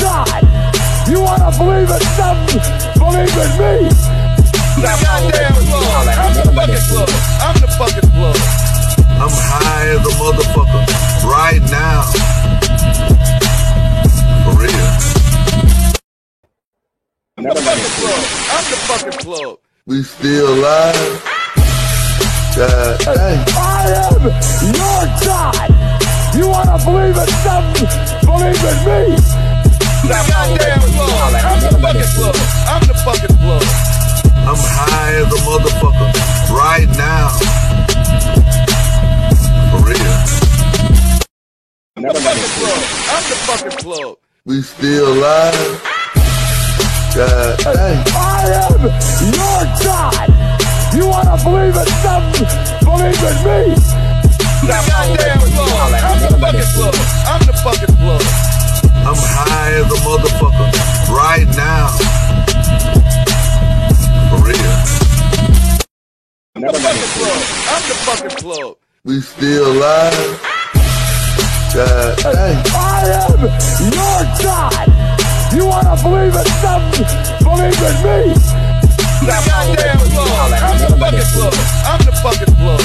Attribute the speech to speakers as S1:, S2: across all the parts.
S1: God! You wanna believe in something? Believe in me!
S2: The goddamn plug. I'm the fucking plug. I'm the fucking plug.
S3: I'm high as a motherfucker right now. For real.
S2: I'm the fucking plug. I'm the fucking plug.
S3: We still alive. God dang.
S1: I am your God! You wanna believe in something? Believe in me!
S2: The goddamn plug. I'm the fucking plug. I'm the fucking plug.
S3: I'm high as a motherfucker right now. For real.
S2: I'm the fucking plug. I'm the fucking plug.
S3: We still alive. God dang.
S1: I am your God! You wanna believe in something? Believe in me!
S2: The goddamn plug. I'm the fucking plug. I'm the fucking plug.
S3: I'm high as a motherfucker right now. For real.
S2: I'm the fucking plug. I'm the fucking plug.
S3: We still alive. God dang.
S1: I am your God! You wanna believe in something? Believe in me!
S2: The goddamn plug. I'm the fucking plug. I'm the fucking plug.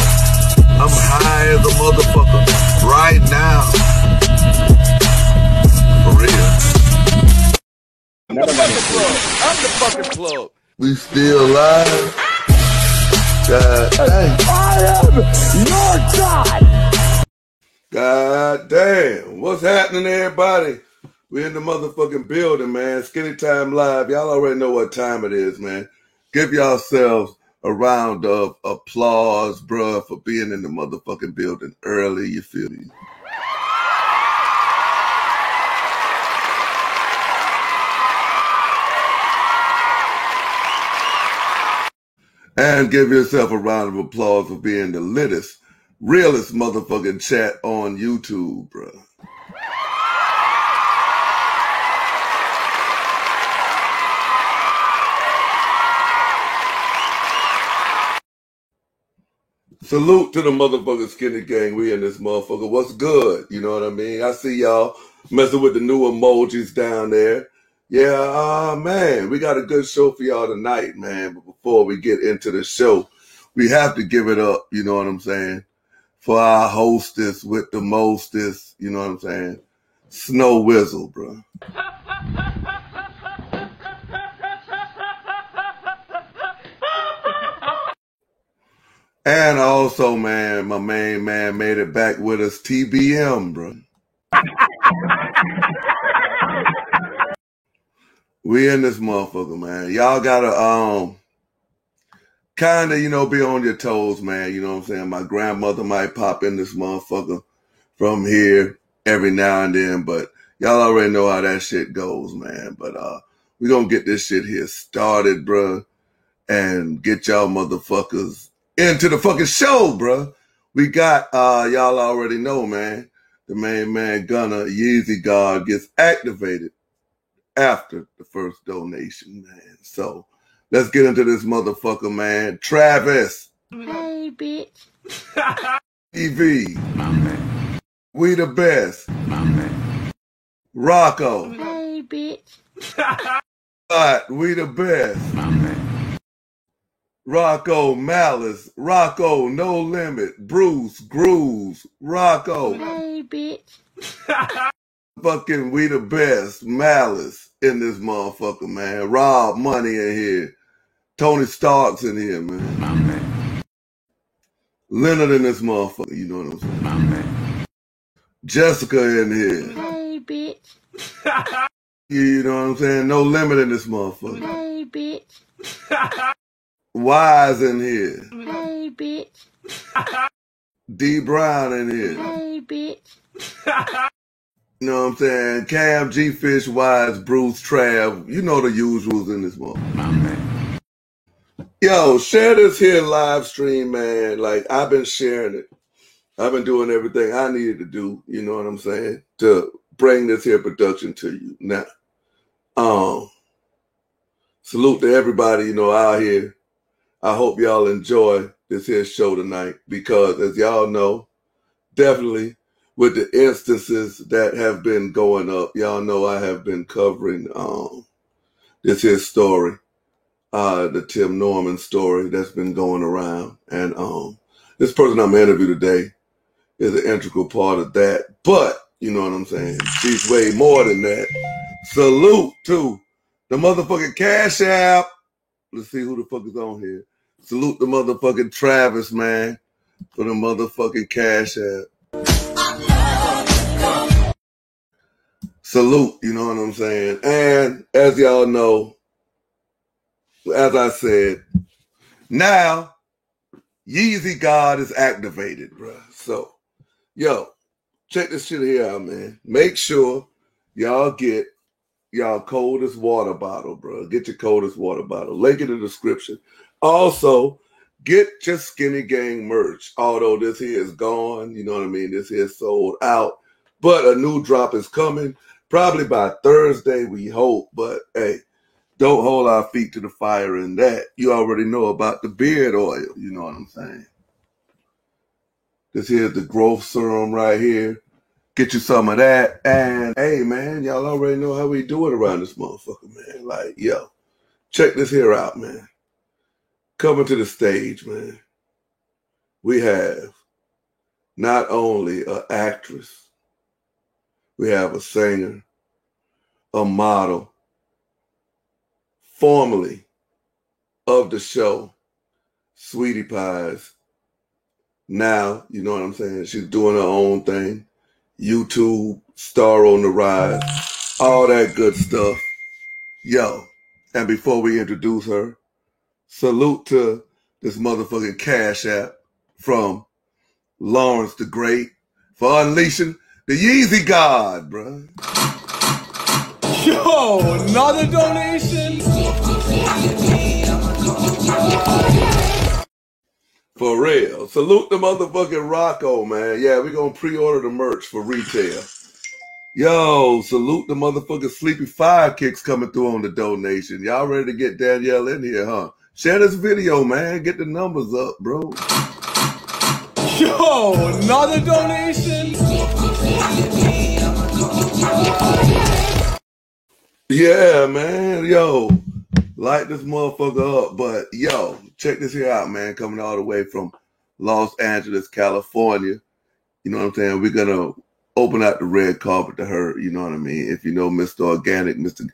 S3: I'm high as a motherfucker right now. For real.
S2: I'm the fucking plug. I'm the fucking plug.
S3: We still alive. God dang.
S1: I am your God!
S3: God damn. What's happening, everybody? We're in the motherfucking building, man. Skinny Time Live. Y'all already know what time it is, man. Give yourselves a round of applause, bruh, for being in the motherfucking building early, you feel me? And give yourself a round of applause for being the littest, realest motherfucking chat on YouTube, bruh. Salute to the motherfucking Skinny Gang. We in this motherfucker. What's good? You know what I mean? I see y'all messing with the new emojis down there. Yeah, man, we got a good show for y'all tonight, man. But before we get into the show, we have to give it up, you know what I'm saying, for our hostess with the mostest, you know what I'm saying, Snow Whistle, bro. And also, man, my main man made it back with us, TBM, bro. We in this motherfucker, man. Y'all gotta kind of, you know, be on your toes, man. You know what I'm saying? My grandmother might pop in this motherfucker from here every now and then, but y'all already know how that shit goes, man. But we gonna get this shit here started, bro, and get y'all motherfuckers into the fucking show, bro. We got, y'all already know, man, the main man Gunna, Yeezy God, gets activated after the first donation, man. So let's get into this motherfucker, man. Travis.
S4: Hey, bitch.
S3: EV.
S4: My man.
S3: We the best.
S4: My man.
S3: Rocco.
S4: Hey, bitch.
S3: But we the best.
S4: My man.
S3: Rocco Malice. Rocco No Limit. Bruce Grooves. Rocco.
S4: Hey, bitch.
S3: Fucking we the best. Malice in this motherfucker, man. Rob Money in here. Tony Stark's in here, man.
S4: My man.
S3: Leonard in this motherfucker, you know what I'm saying?
S4: My man.
S3: Jessica in here.
S4: Hey, bitch.
S3: You know what I'm saying? No Limit in this motherfucker.
S4: Hey, bitch.
S3: Wise in here.
S4: Hey, bitch.
S3: D Brown in here.
S4: Hey, bitch.
S3: You know what I'm saying? Cam, G Fish, Wise, Bruce, Trav. You know the usuals in this motherfucker.
S4: My man.
S3: Yo, share this here live stream, man. Like, I've been sharing it. I've been doing everything I needed to do, you know what I'm saying, to bring this here production to you. Now, salute to everybody, you know, out here. I hope y'all enjoy this here show tonight because, as y'all know, definitely with the instances that have been going up. Y'all know I have been covering this here story, the Tim Norman story that's been going around. And this person I'm interviewing today is an integral part of that. But, you know what I'm saying? She's way more than that. Salute to the motherfucking Cash App. Let's see who the fuck is on here. Salute the motherfucking Travis, man, for the motherfucking Cash App. Salute, you know what I'm saying? And as y'all know, as I said, now Yeezy God is activated, bruh. So, yo, check this shit here out, man. Make sure y'all get y'all coldest water bottle, bro. Get your coldest water bottle. Link in the description. Also, get your Skinny Gang merch. Although this here is gone, you know what I mean? This here is sold out. But a new drop is coming. Probably by Thursday, we hope. But, hey, don't hold our feet to the fire in that. You already know about the beard oil. You know what I'm saying? This here's the growth serum right here. Get you some of that. And, hey, man, y'all already know how we do it around this motherfucker, man. Like, yo, check this here out, man. Coming to the stage, man. We have not only an actress, we have a singer, a model, formerly of the show, Sweetie Pies. Now, you know what I'm saying? She's doing her own thing. YouTube, star on the rise, all that good stuff. Yo, and before we introduce her, salute to this motherfucking Cash App from Lawrence the Great for unleashing the Yeezy God, bruh.
S5: Yo, another donation?
S3: For real. Salute the motherfucking Rocco, man. Yeah, we gonna pre-order the merch for retail. Yo, salute the motherfucking Sleepy Fire Kicks coming through on the donation. Y'all ready to get Danielle in here, huh? Share this video, man. Get the numbers up, bro.
S5: Yo, another donation?
S3: Yeah, man. Yo, light this motherfucker up. But, yo, check this here out, man. Coming all the way from Los Angeles, California. You know what I'm saying? We're going to open out the red carpet to her. You know what I mean? If you know Mr.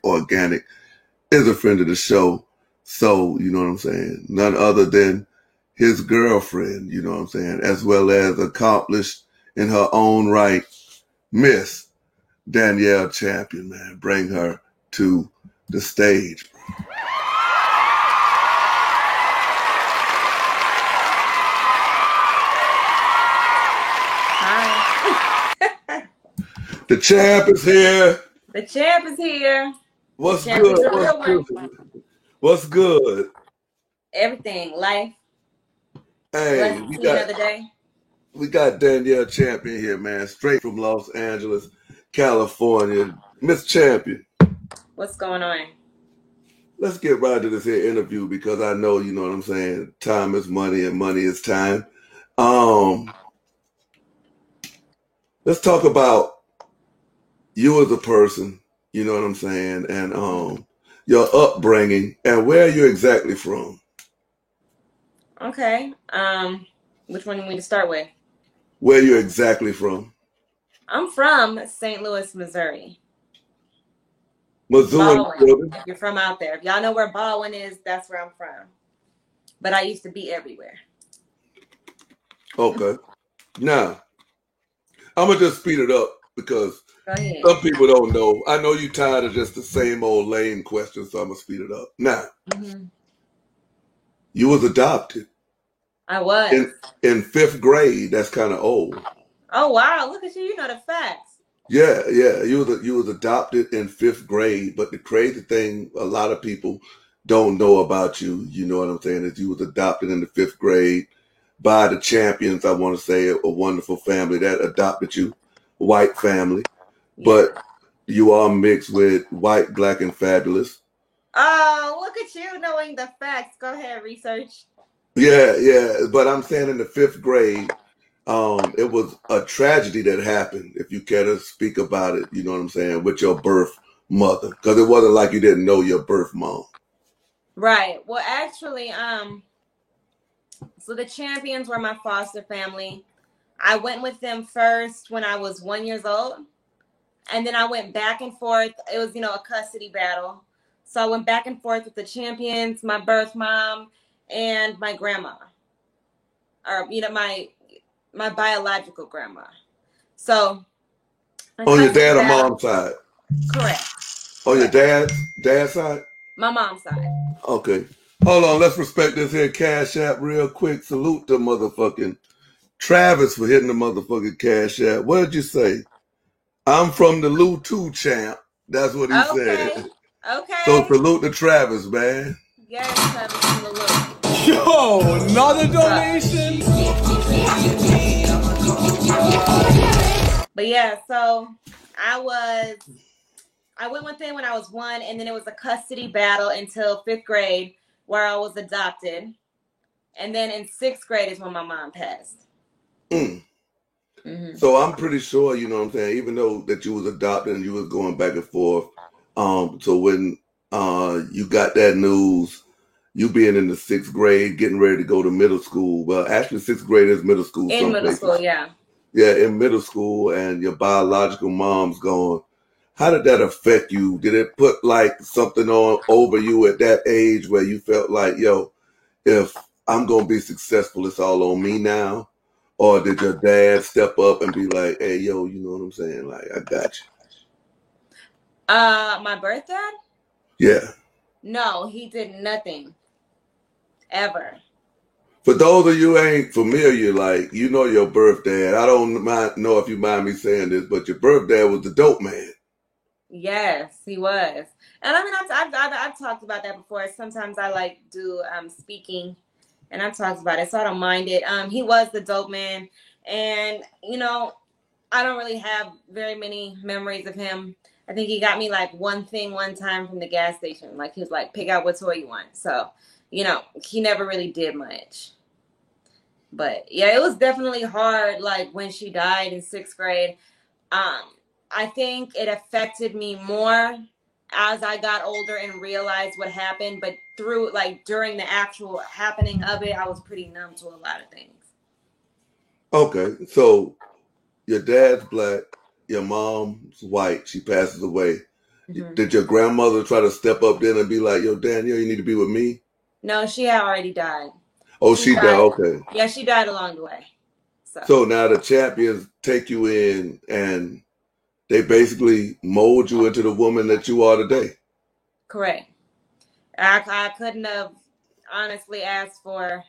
S3: Organic is a friend of the show. So, you know what I'm saying? None other than his girlfriend, you know what I'm saying? As well as accomplished in her own right, Miss Danielle Champion, man. Bring her to the stage.
S6: Hi.
S3: The champ is here.
S6: The champ is here.
S3: What's
S6: Champ
S3: good?
S6: is a
S3: What's
S6: real
S3: good?
S6: one.
S3: What's good?
S6: Everything. Life.
S3: Hey,
S6: Blessed to see another day.
S3: we got Danielle Champion here, man. Straight from Los Angeles, California. Miss Champion.
S6: What's going on?
S3: Let's get right to this here interview because I know, you know what I'm saying, time is money and money is time. Let's talk about you as a person, you know what I'm saying, and your upbringing and where are you exactly from?
S6: Okay. Which one do you want me to start with?
S3: Where you exactly from?
S6: I'm from St. Louis, Missouri.
S3: Missouri.
S6: Baldwin. If you're from out there. If y'all know where Baldwin is, that's where I'm from. But I used to be everywhere.
S3: Okay. Now, I'm going to just speed it up because
S6: Go ahead.
S3: some people don't know. I know you're tired of just the same old lame questions, so I'm going to speed it up. Now, you was adopted.
S6: I was.
S3: In 5th grade. That's kind of old.
S6: Oh, wow. Look at you. You know the facts.
S3: Yeah. You was adopted in 5th grade. But the crazy thing, a lot of people don't know about you, you know what I'm saying, is you was adopted in the 5th grade by the Champions, I want to say, a wonderful family that adopted you, white family.
S6: Yeah.
S3: But you are mixed with white, black, and fabulous.
S6: Oh, look at you knowing the facts. Go ahead, research.
S3: Yeah. But I'm saying in the 5th grade, it was a tragedy that happened, if you care to speak about it, you know what I'm saying, with your birth mother. Because it wasn't like you didn't know your birth mom.
S6: Right. Well, actually, so the Champions were my foster family. I went with them first when I was 1 year old. And then I went back and forth. It was, a custody battle. So I went back and forth with the Champions, my birth mom, and my grandma. Or, my biological grandma. So
S3: on your dad or mom's side?
S6: Correct.
S3: On your dad's side?
S6: My mom's side.
S3: Okay. Hold on, let's respect this here Cash App real quick. Salute the motherfucking Travis for hitting the motherfucking Cash App. What did you say? I'm from the Lou 2 champ. That's what he said.
S6: Okay.
S3: So salute to Travis, man.
S6: Yes, Travis from the Lou.
S5: Yo, another donation.
S6: But yeah, so I went with them when I was 1, and then it was a custody battle until 5th grade where I was adopted. And then in 6th grade is when my mom passed.
S3: Mm-hmm. So I'm pretty sure, you know what I'm saying, even though that you was adopted and you was going back and forth, so when you got that news, you being in the 6th grade, getting ready to go to middle school. Well, actually 6th grade is middle school.
S6: In middle school, yeah.
S3: Yeah, in middle school, and your biological mom's gone. How did that affect you? Did it put like something over you at that age where you felt like, yo, if I'm going to be successful, it's all on me now? Or did your dad step up and be like, hey, yo, you know what I'm saying? Like, I got you.
S6: My birth dad?
S3: Yeah.
S6: No, he did nothing. Ever.
S3: For those of you who ain't familiar, like, you know your birth dad. I don't know if you mind me saying this, but your birth dad was the dope man.
S6: Yes, he was. And I mean, I've talked about that before. Sometimes I do speaking, and I've talked about it, so I don't mind it. He was the dope man, and I don't really have very many memories of him. I think he got me like one thing one time from the gas station. Like he was like, pick out what toy you want. So, he never really did much. But yeah, it was definitely hard. Like when she died in 6th grade, I think it affected me more as I got older and realized what happened. But during the actual happening of it, I was pretty numb to a lot of things.
S3: Okay, so your dad's black, your mom's white, she passes away. Mm-hmm. Did your grandmother try to step up then and be like, yo, Danielle, you need to be with me?
S6: No, she had already died.
S3: Oh, she died. Okay.
S6: Yeah, she died along the way.
S3: So now the Champions take you in and they basically mold you into the woman that you are today.
S6: Correct. I couldn't have honestly asked for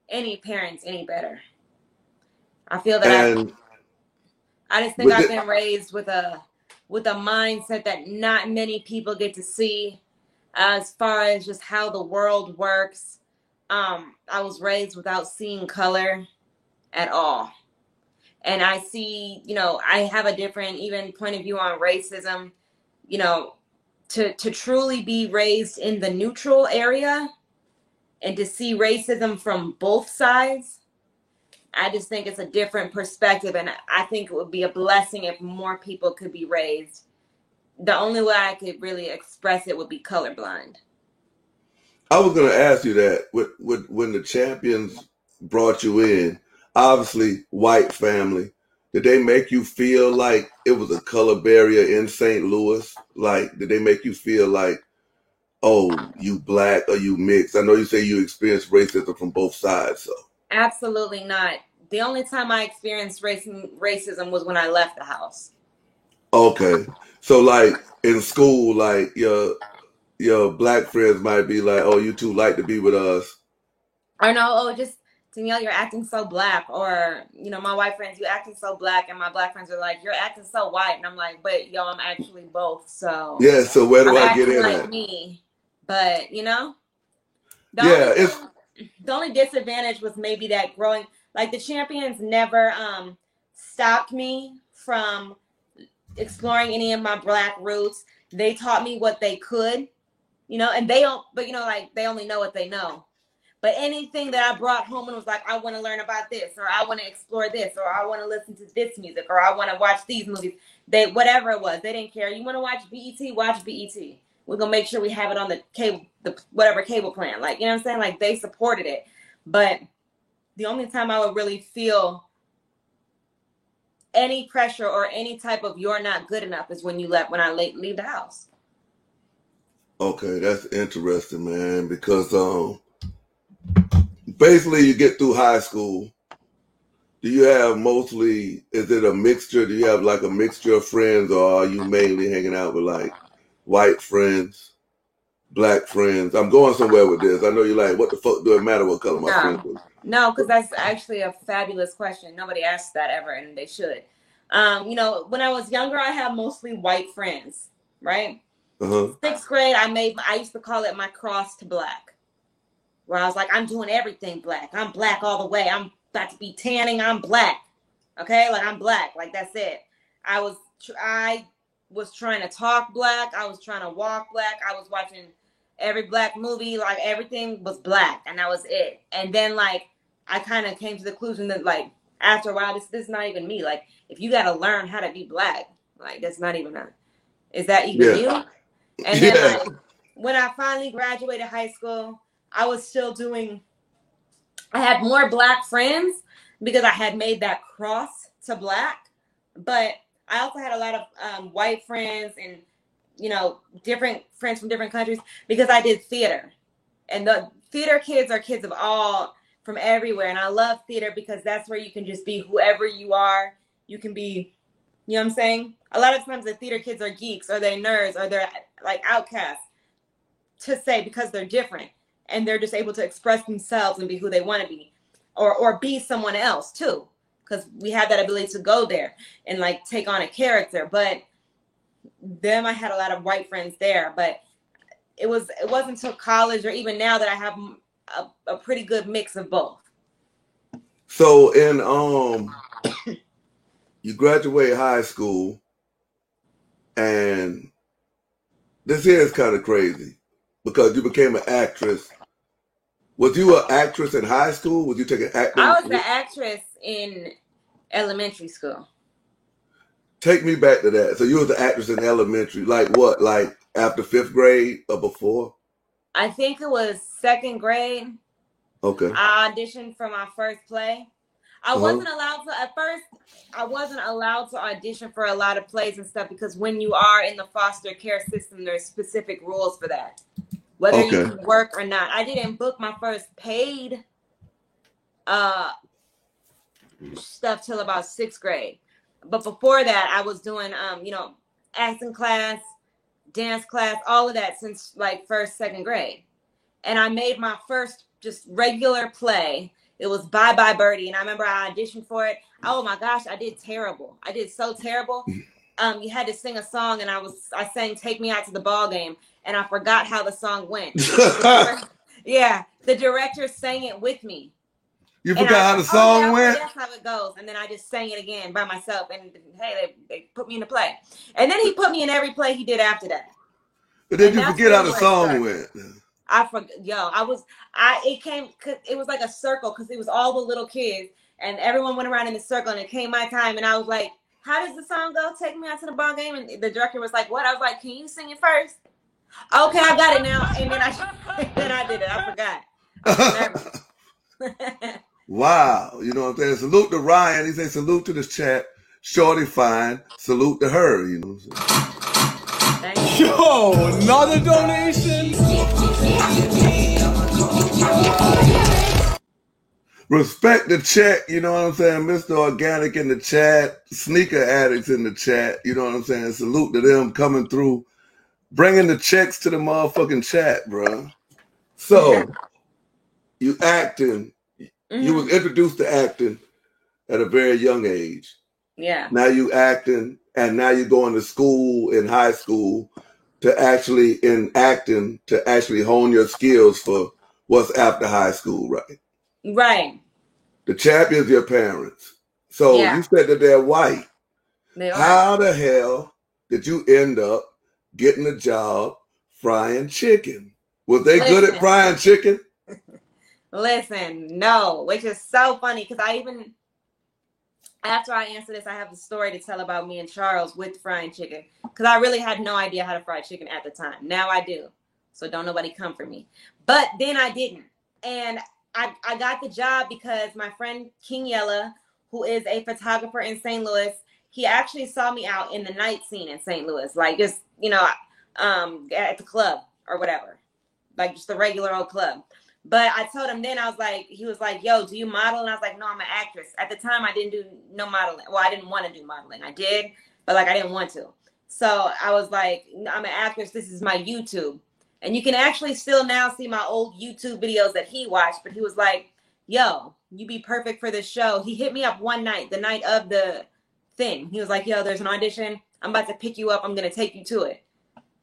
S6: any parents any better. I feel that I just think I've been raised with a mindset that not many people get to see as far as just how the world works. I was raised without seeing color at all. And I see, I have a different even point of view on racism, to truly be raised in the neutral area and to see racism from both sides. I just think it's a different perspective. And I think it would be a blessing if more people could be raised. The only way I could really express it would be colorblind.
S3: I was going to ask you that when the Champions brought you in, obviously white family, did they make you feel like it was a color barrier in St. Louis? Like, did they make you feel like, oh, you black or you mixed? I know you say you experienced racism from both sides. So
S6: absolutely not. The only time I experienced racism was when I left the house. Okay.
S3: So like in school, like your black friends might be like, oh, you too light to be with us.
S6: Or no, just Danielle, you're acting so black. Or, my white friends, you acting so black. And my black friends are like, you're acting so white. And I'm like, but yo, I'm actually both. So
S3: yeah, so where do I get in
S6: like
S3: at?
S6: Me. But,
S3: the
S6: only disadvantage was maybe that growing, like the Champions never stopped me from exploring any of my black roots. They taught me what they could, and they don't, but they only know what they know. But anything that I brought home and was like, I want to learn about this, or I want to explore this, or I want to listen to this music, or I want to watch these movies, whatever it was, they didn't care. You want to watch BET? Watch BET. We're gonna make sure we have it on the cable, whatever cable plan. Like, you know what I'm saying? Like, they supported it. But the only time I would really feel any pressure or any type of "you're not good enough" is when I leave the house.
S3: Okay, that's interesting, man. Because basically, you get through high school. Do you have mostly? Is it a mixture? Do you have like a mixture of friends, or are you mainly hanging out with like white friends, black friends? I'm going somewhere with this. I know you're like, what the fuck do it matter what color my friends are?
S6: No, because that's actually a fabulous question. Nobody asks that ever, and they should. You know, when I was younger, I had mostly white friends, right? Sixth grade, I used to call it my cross to black, where I was like, I'm doing everything black. I'm black all the way. I'm about to be tanning. I'm black. Okay, like I'm black. Like that's it. I was trying to talk black. I was trying to walk black. I was watching every black movie. Like everything was black, and that was it. And then like I kind of came to the conclusion that like after a while, this is not even me. Like if you got to learn how to be black, like that's not even is that even you? And then like, when I finally graduated high school, I was still I had more black friends because I had made that cross to black. But I also had a lot of white friends and, you know, different friends from different countries because I did theater. And the theater kids are kids from everywhere. And I love theater because that's where you can just be whoever you are. You can be, you know what I'm saying? A lot of times the theater kids are geeks or they're nerds or they're like outcasts to say because they're different and they're just able to express themselves and be who they want to be or be someone else too. Because we have that ability to go there and like take on a character. But then I had a lot of white friends there, but it wasn't until college or even now that I have a pretty good mix of both.
S3: So you graduate high school, and this here is kind of crazy because you became an actress. Was you an actress in high school? Was you taking acting?
S6: I was an actress in elementary school.
S3: Take me back to that. So you was an actress in elementary. Like what? Like after 5th grade or before?
S6: I think it was 2nd grade.
S3: Okay.
S6: I auditioned for my first play. I wasn't allowed to audition for a lot of plays and stuff because when you are in the foster care system, there's specific rules for that. Whether you can work or not. I didn't book my first paid stuff till about 6th grade. But before that, I was doing, you know, acting class, dance class, all of that since like 1st, 2nd grade. And I made my first just regular play. It was Bye Bye Birdie. And I remember I auditioned for it. Oh my gosh, I did terrible. I did so terrible. You had to sing a song and I sang Take Me Out to the Ball Game. And I forgot how the song went. Yeah, the director sang it with me.
S3: You forgot how the song went?
S6: That's how it goes. And then I just sang it again by myself. And hey, they put me in the play. And then he put me in every play he did after that.
S3: But then you forget how the song went.
S6: I forgot. It was like a circle because it was all the little kids. And everyone went around in the circle. And it came my time. And I was like, how does the song go? Take Me Out to the Ball Game. And the director was like, what? I was like, can you sing it first? Okay, I got it now. And then I did it. I forgot.
S3: Wow. You know what I'm saying? Salute to Ryan. He said salute to the chat. Shorty fine. Salute to her. You know what I'm saying?
S5: Yo, another donation.
S3: Respect the chat. You know what I'm saying? Mr. Organic in the chat. Sneaker Addicts in the chat. You know what I'm saying? Salute to them coming through. Bringing the checks to the motherfucking chat, bro. So, you acting. You was introduced to acting at a very young age.
S6: Yeah.
S3: Now you acting, and now you're going to school in high school to actually, in acting, to actually hone your skills for what's after high school, right?
S6: Right.
S3: The champions, your parents. So you said that they're white.
S6: They are.
S3: How the hell did you end up getting a job frying chicken? Was they good at frying chicken?
S6: Listen, no, which is so funny because after I answer this, I have a story to tell about me and Charles with frying chicken because I really had no idea how to fry chicken at the time. Now I do. So don't nobody come for me. But then I didn't. And I got the job because my friend King Yella, who is a photographer in St. Louis, he actually saw me out in the night scene in St. Louis, like just, at the club or whatever, like just the regular old club. But I told him then, he was like, yo, do you model? And I was like, no, I'm an actress. At the time, I didn't do no modeling. Well, I didn't want to do modeling. I did, but I didn't want to. So I was like, I'm an actress. This is my YouTube. And you can actually still now see my old YouTube videos that he watched. But he was like, yo, you be perfect for this show. He hit me up one night, the night of the thing. He was like, yo, there's an audition. I'm about to pick you up. I'm going to take you to it.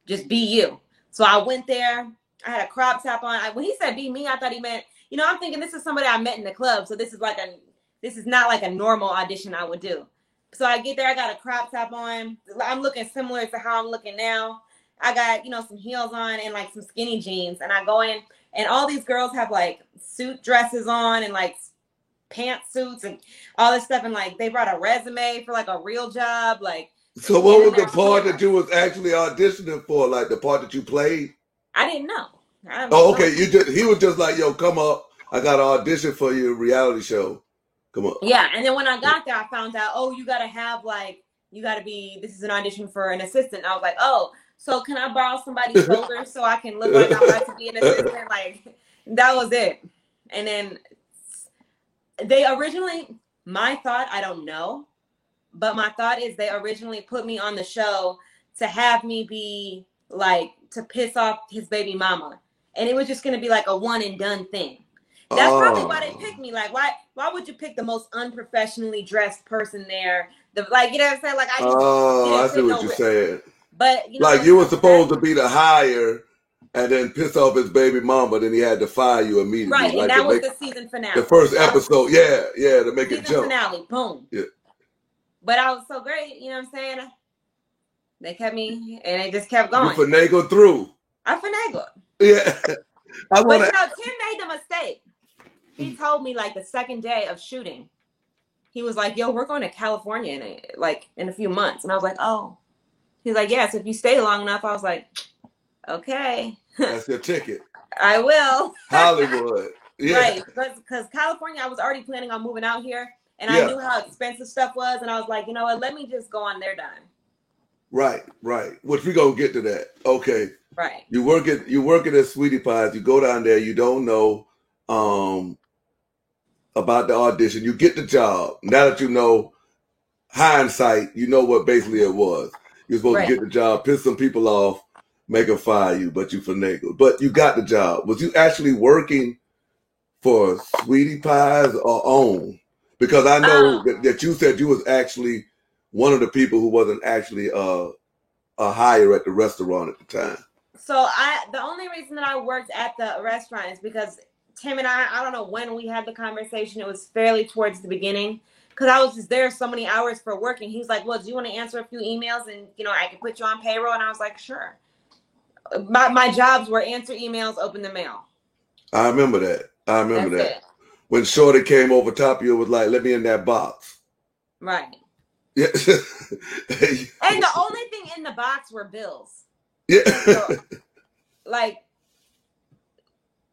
S6: Just be you. So I went there. I had a crop top on. When he said be me, I thought he meant, I'm thinking this is somebody I met in the club. So this is not like a normal audition I would do. So I get there. I got a crop top on. I'm looking similar to how I'm looking now. I got, some heels on and some skinny jeans. And I go in and all these girls have suit dresses on and pantsuits and all this stuff. And they brought a resume for a real job.
S3: So what was the part that you was actually auditioning for? Like the part that you played?
S6: I didn't know.
S3: Oh, okay. He was just like, yo, come up. I got an audition for your reality show. Come on.
S6: Yeah. And then when I got there, I found out, you got to have this is an audition for an assistant. And I was like, oh, so can I borrow somebody's shoulders so I can look like I'm about to be an assistant? That was it. And then they originally, my thought, I don't know, but my thought is they originally put me on the show to have me be to piss off his baby mama. And it was just going to be a one and done thing. That's probably why they picked me. Why would you pick the most unprofessionally dressed person there? You know what I'm saying?
S3: I see what you're saying.
S6: But
S3: you were supposed to be the hire and then piss off his baby mama, then he had to fire you immediately.
S6: Right, and that was the season finale.
S3: The first episode, to make it jump.
S6: Season finale, boom.
S3: Yeah. But
S6: I was so great, you know what I'm saying? They kept me, and it just kept going.
S3: You finagled through.
S6: I finagled.
S3: Yeah.
S6: But Tim made the mistake. He told me the second day of shooting, he was like, yo, we're going to California in a few months. And I was like, oh. He's like, yes, if you stay long enough. I was like, okay.
S3: That's your ticket.
S6: I will.
S3: Hollywood. Yeah.
S6: Right. Because California, I was already planning on moving out here. And I knew how expensive stuff was. And I was like, you know what? Let me just go on their dime.
S3: Right. Which we're going to get to that. Okay.
S6: Right.
S3: You working at Sweetie Pies. You go down there. You don't know about the audition. You get the job. Now that you know hindsight, you know what basically it was. You're supposed to get the job, piss some people off, make them fire you, but you finagled. But you got the job. Was you actually working for Sweetie Pies or OWN? Because I know that you said you was actually one of the people who wasn't actually a hire at the restaurant at the time.
S6: So the only reason that I worked at the restaurant is because Tim and I don't know when we had the conversation. It was fairly towards the beginning. Because I was just there so many hours for working. He was like, well, do you want to answer a few emails and, I can put you on payroll? And I was like, sure. My jobs were answer emails, open the mail.
S3: I remember that. That's that. When Shorty came over top of you, it was like, let me in that box.
S6: Right.
S3: Yeah.
S6: And the only thing in the box were bills.
S3: Yeah.
S6: So,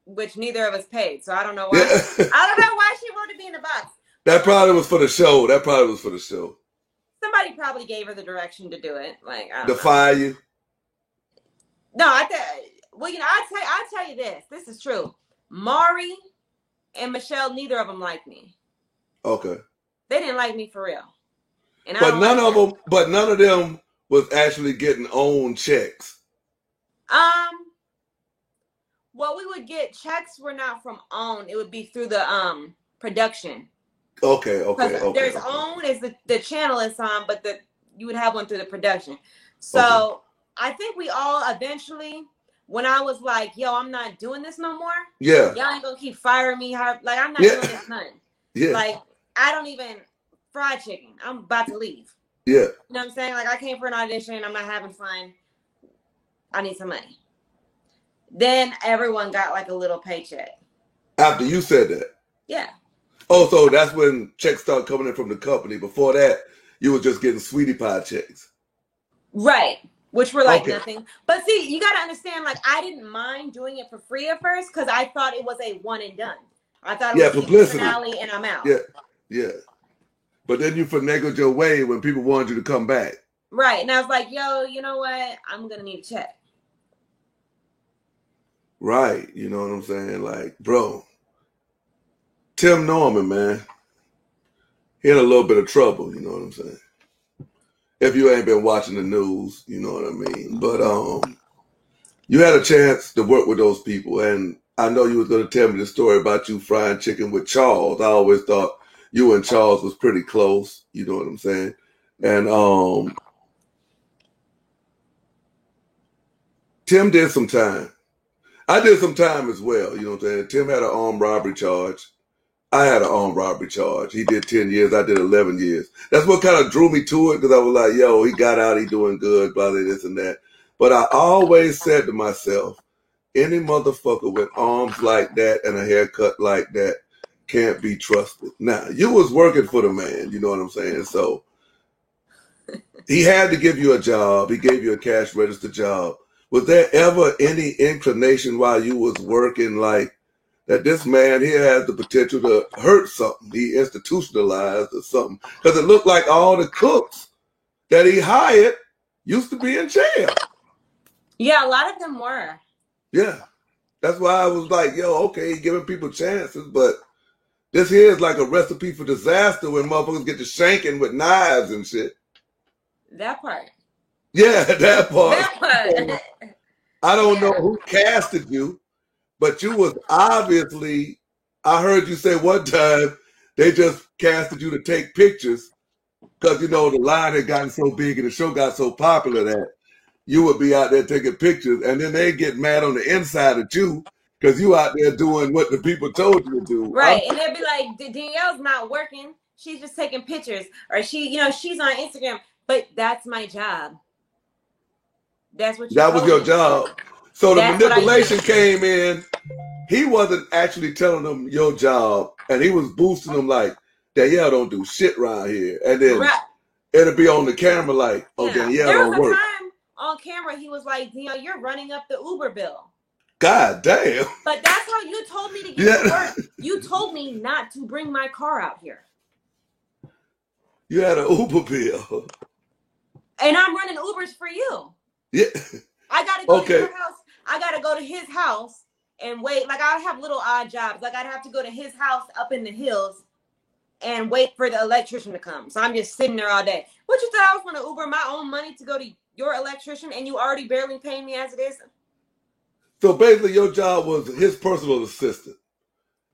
S6: which neither of us paid. So I don't know why. I don't know why she wanted to be in the box.
S3: That probably was for the show.
S6: Somebody probably gave her the direction to do it.
S3: To fire you?
S6: No, I'll tell you this. This is true. Mari and Michelle, neither of them liked me.
S3: Okay.
S6: They didn't like me for real. And
S3: but none of them was actually getting OWN checks.
S6: Well, we would get checks were not from OWN. It would be through the production.
S3: Okay.
S6: There's OWN is the channel it's on, but you would have one through the production. So I think we all eventually, when I was like, yo, I'm not doing this no more.
S3: Yeah.
S6: Y'all ain't gonna keep firing me. I'm not doing this none.
S3: Yeah.
S6: I don't even fried chicken. I'm about to leave.
S3: Yeah.
S6: You know what I'm saying? I came for an audition. I'm not having fun. I need some money. Then everyone got a little paycheck.
S3: After you said that?
S6: Yeah.
S3: Oh, so that's when checks started coming in from the company. Before that, you were just getting sweetie pie checks.
S6: Right. Which were like nothing. But see, you got to understand, like, I didn't mind doing it for free at first because I thought it was a one and done. I thought it was
S3: publicity.
S6: Finale and I'm out.
S3: Yeah. But then you finagled your way when people wanted you to come back.
S6: Right. And I was like, yo, you know what? I'm going to need a check.
S3: Right. You know what I'm saying? Like, bro, Tim Norman, man, he in a little bit of trouble. You know what I'm saying? If you ain't been watching the news, you know what I mean? But you had a chance to work with those people. And I know you was going to tell me the story about you frying chicken with Charles. I always thought you and Charles was pretty close. You know what I'm saying? And Tim did some time. I did some time as well. You know what I'm saying? Tim had an armed robbery charge. I had an armed robbery charge. He did 10 years. I did 11 years. That's what kind of drew me to it, because I was like, yo, he got out. He doing good, blah, blah, this and that. But I always said to myself, any motherfucker with arms like that and a haircut like that can't be trusted. Now, you was working for the man. You know what I'm saying? So he had to give you a job. He gave you a cash register job. Was there ever any inclination while you was working like that this man here has the potential to hurt something? He institutionalized or something? Because it looked like all the cooks that he hired used to be in jail.
S6: Yeah, a lot of them were.
S3: Yeah. That's why I was like, yo, okay, giving people chances, but this here is like a recipe for disaster when motherfuckers get to shanking with knives and shit.
S6: That part.
S3: Yeah, that part.
S6: That part.
S3: I don't know who casted you, but you was obviously, I heard you say one time they just casted you to take pictures because, you know, the line had gotten so big and the show got so popular that you would be out there taking pictures, and then they get mad on the inside at you because you out there doing what the people told you to do.
S6: Right, and they'd be like, Danielle's not working. She's just taking pictures. Or she, you know, she's on Instagram. But that's my job. That's what you
S3: That was your job. So the manipulation came in. He wasn't actually telling them your job, and he was boosting them like, Danielle don't do shit around here. And then it'll be on the camera like, oh, Danielle don't work.
S6: Time on camera, he was like, Danielle, you're running up the Uber bill.
S3: God damn.
S6: But that's how you told me to get to work. You told me not to bring my car out here.
S3: You had an Uber bill.
S6: And I'm running Ubers for you.
S3: Yeah.
S6: I got to go to your house. I got to go to his house and wait. Like, I have little odd jobs. Like, I'd have to go to his house up in the hills and wait for the electrician to come. So I'm just sitting there all day. What, you thought I was going to Uber my own money to go to your electrician and you already barely paying me as it is?
S3: So basically your job was his personal assistant.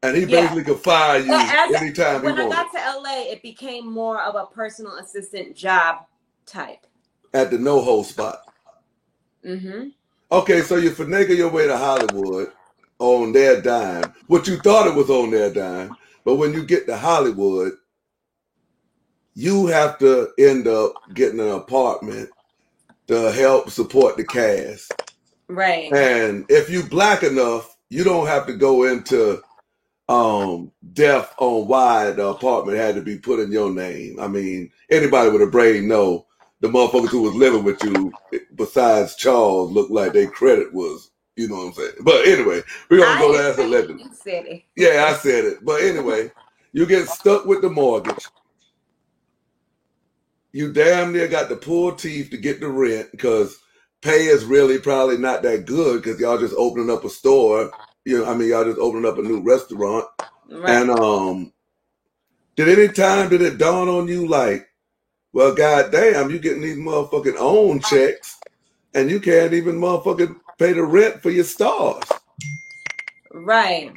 S3: And he basically could fire you anytime he wanted.
S6: When I got to LA, it became more of a personal assistant job type.
S3: At the NoHo spot.
S6: Mm-hmm.
S3: Okay, so you finagle your way to Hollywood on their dime. What you thought it was on their dime. But when you get to Hollywood, you have to end up getting an apartment to help support the cast.
S6: Right.
S3: And if you black enough, you don't have to go into depth on why the apartment had to be put in your name. I mean, anybody with a brain know the motherfuckers who was living with you, besides Charles, looked like their credit was, you know what I'm saying? But anyway, we're going to go to that legend.
S6: You said it.
S3: Yeah, I said it. But anyway, you get stuck with the mortgage. You damn near got to pull teeth to get the rent because pay is really probably not that good because y'all just opening up a store. You know, I mean, y'all just opening up a new restaurant. Right. And did it dawn on you like, well, goddamn, you getting these motherfucking own checks and you can't even motherfucking pay the rent for your stars?
S6: Right.